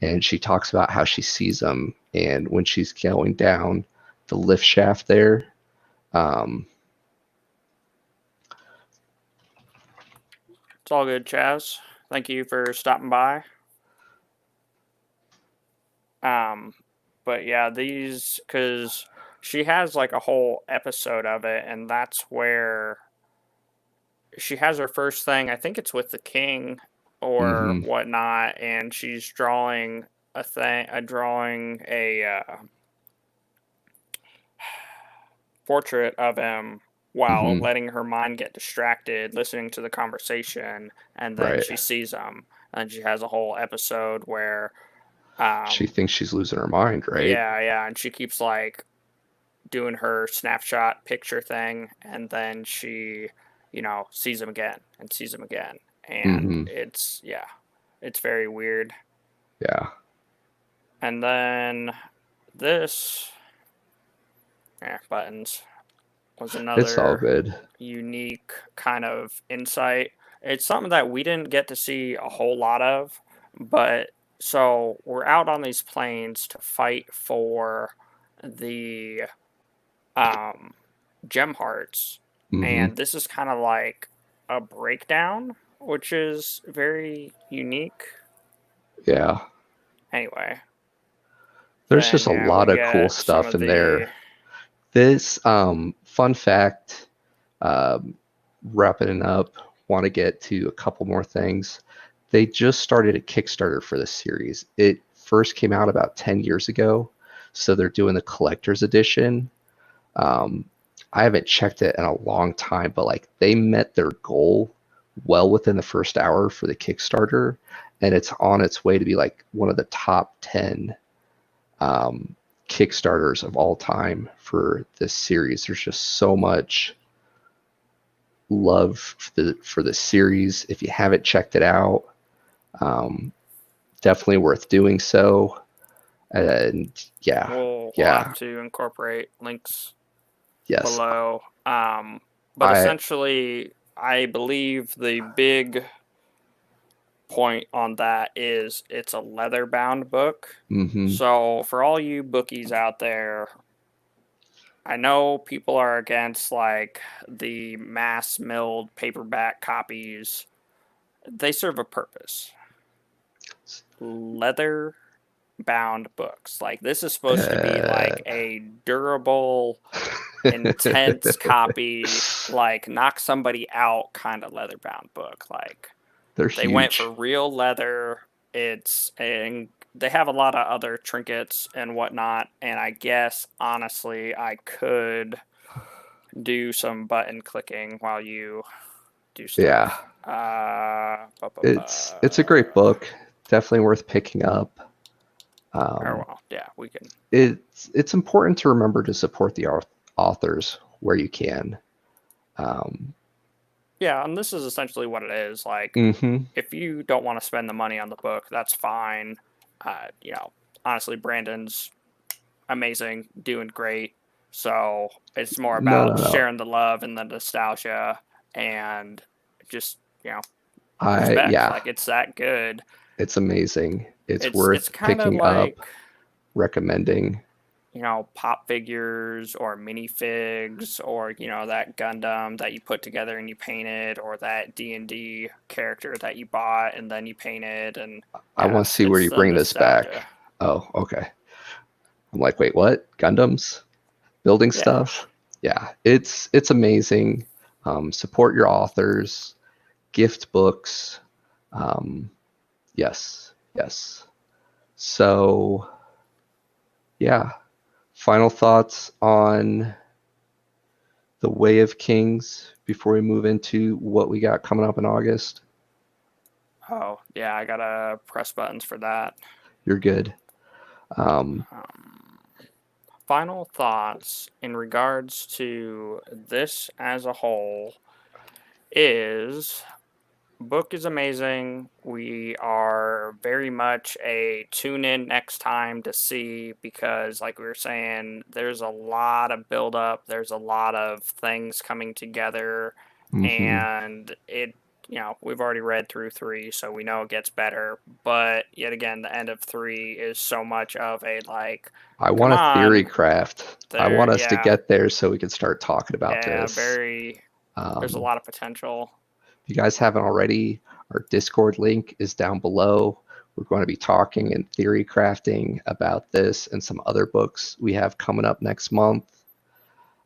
and she talks about how she sees them, and when she's going down the lift shaft there. Um, It's all good, Chaz. Thank you for stopping by. Um, but yeah, these, because she has like a whole episode of it, and that's where she has her first thing. I think it's with the king or mhm, whatnot, and she's drawing a portrait of him while mhm, letting her mind get distracted, listening to the conversation, and then right. she sees him, and she has a whole episode where, She um, thinks she's losing her mind, right? yeah, yeah, and she keeps like doing her snapshot picture thing, and then she, sees him again and sees him again, and Hmm. it's very weird. Yeah, And then this, buttons was it's all another good. unique kind of insight. It's something that we didn't get to see a whole lot of, but so we're out on these plains to fight for the um, gem hearts, and this is kind of like a breakdown, which is very unique. Yeah. Anyway, There's then just a yeah, we lot of cool get some stuff of in the there. This fun fact, um, wrapping it up, want to get to a couple more things. They just started a Kickstarter for this series. It first came out about 10 years ago, so they're doing the collector's edition. Um, I haven't checked it in a long time, but like they met their goal well within the first hour for the Kickstarter, and it's on its way to be like one of the top 10 um, Kickstarters of all time for this series. There's just so much love for the series. If you haven't checked it out, um, definitely worth doing so. And yeah, we'll yeah, have to incorporate links yes, below. But I essentially, I believe the big point on that is it's a leather bound book. mm-hmm, So for all you bookies out there, I know people are against like the mass milled paperback copies. They serve a purpose. Leather bound books. Like this is supposed to be uh, like a durable, intense copy, like knock somebody out kind of leather bound book. Like they're they went huge. for real leather. And they have a lot of other trinkets and whatnot. And I guess honestly, I could do some button clicking while you do Yeah, stuff. it's a great book. Definitely worth picking up. Or Um, well, yeah, we can. it's important to remember to support the authors where you can. Um, Yeah, and this is essentially what it is. Like, hmm if you don't want to spend the money on the book, that's fine. Honestly, Brandon's amazing, doing great. So it's more No, no, about no. sharing the love and the nostalgia and just, respect. Yeah, Like it's that good. it's amazing. It's It's worth kind of picking up, like, recommending. pop figures or minifigs or, that Gundam that you put together and you painted or that D&D character that you bought and then you painted and I yeah, want to see where it's you the bring this nostalgia. back. Oh, okay. I'm like, wait, what? Gundams? Building Yeah. stuff? Yeah, it's amazing. Support your authors, gift books. Um, yes, yes. So, yeah. Final thoughts on the Way of Kings before we move into what we got coming up in August? Oh, yeah, I gotta press buttons for that. You're good. Um, Um, Final thoughts in regards to this as a whole is book is amazing. We are very much a tune in next time to see because, like we were saying, there's a lot of build up, there's a lot of things coming together, mhm. and we've already read through three, so we know it gets better. But yet again, the end of three is so much of a like, I come want a theory on, craft. I there, want us to yeah, get there so we can start talking about yeah, this. very, there's a Um, lot of potential. if you guys haven't already, our Discord link is down below. We're going to be talking and theory crafting about this and some other books we have coming up next month.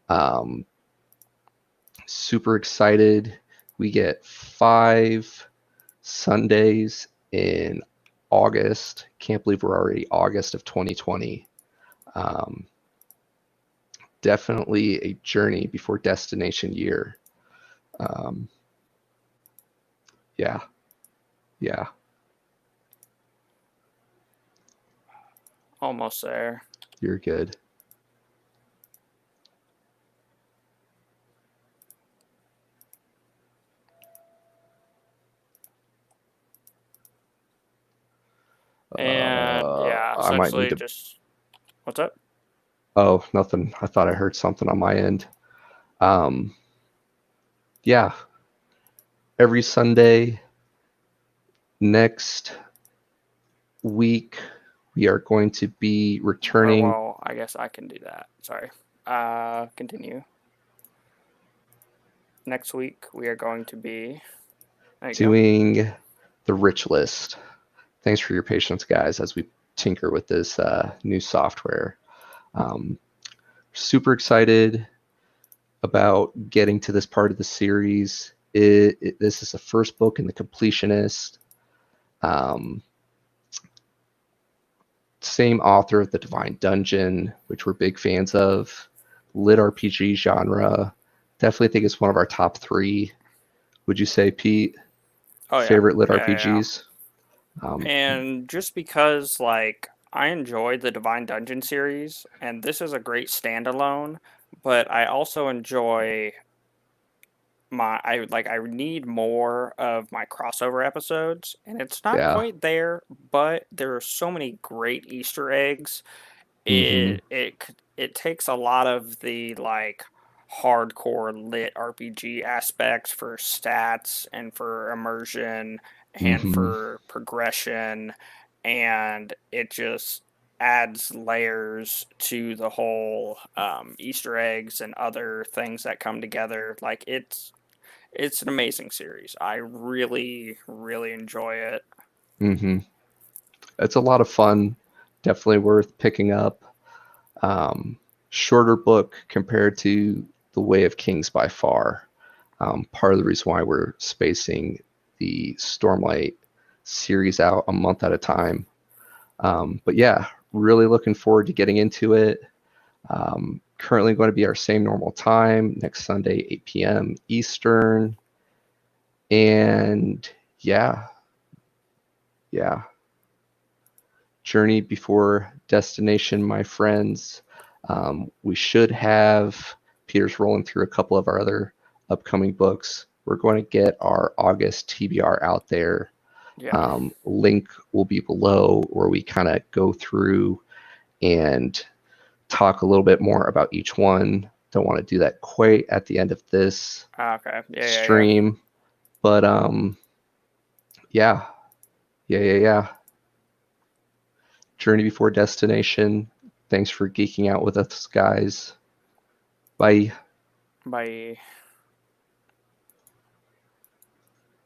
Um, super excited. We get 5 Sundays in August. Can't believe we're already August of 2020. Um, definitely a journey before destination year. Um, yeah, yeah. Almost there. You're good. And yeah, I might need essentially to. just what's up? Oh, nothing. I thought I heard something on my end. Um, yeah, every Sunday next week we are going to be Or returning. well, I guess I can do that. Sorry. Continue. next week we are going to be doing the rich list. Thanks for your patience, guys, as we tinker with this new software. Super excited about getting to this part of the series. This is the first book in the Completionist. Same author of The Divine Dungeon, which we're big fans of. Lit RPG genre. Definitely think it's one of our top 3. Would you say, Pete? Favorite lit RPGs? And just because, like, I enjoy the Divine Dungeon series, and this is a great standalone, but I also enjoy I need more of my crossover episodes, and it's not quite there, but there are so many great Easter eggs. It takes a lot of the like hardcore lit RPG aspects for stats and for immersion and for progression, and it just adds layers to the whole Easter eggs and other things that come together. Like it's an amazing series. I really, really enjoy it. It's a lot of fun. Definitely worth picking up. Shorter book compared to The Way of Kings by far. Part of the reason why we're spacing the Stormlight series out a month at a time. But yeah, really looking forward to getting into it. Currently going to be our same normal time, next Sunday, 8 p.m. Eastern. And yeah. Journey before destination, my friends. We should have, Peter's rolling through a couple of our other upcoming books. We're going to get our August TBR out there. Link will be below where we kind of go through and talk a little bit more about each one. Don't want to do that quite at the end of this stream. But yeah. Journey before destination. Thanks for geeking out with us, guys. Bye. Bye.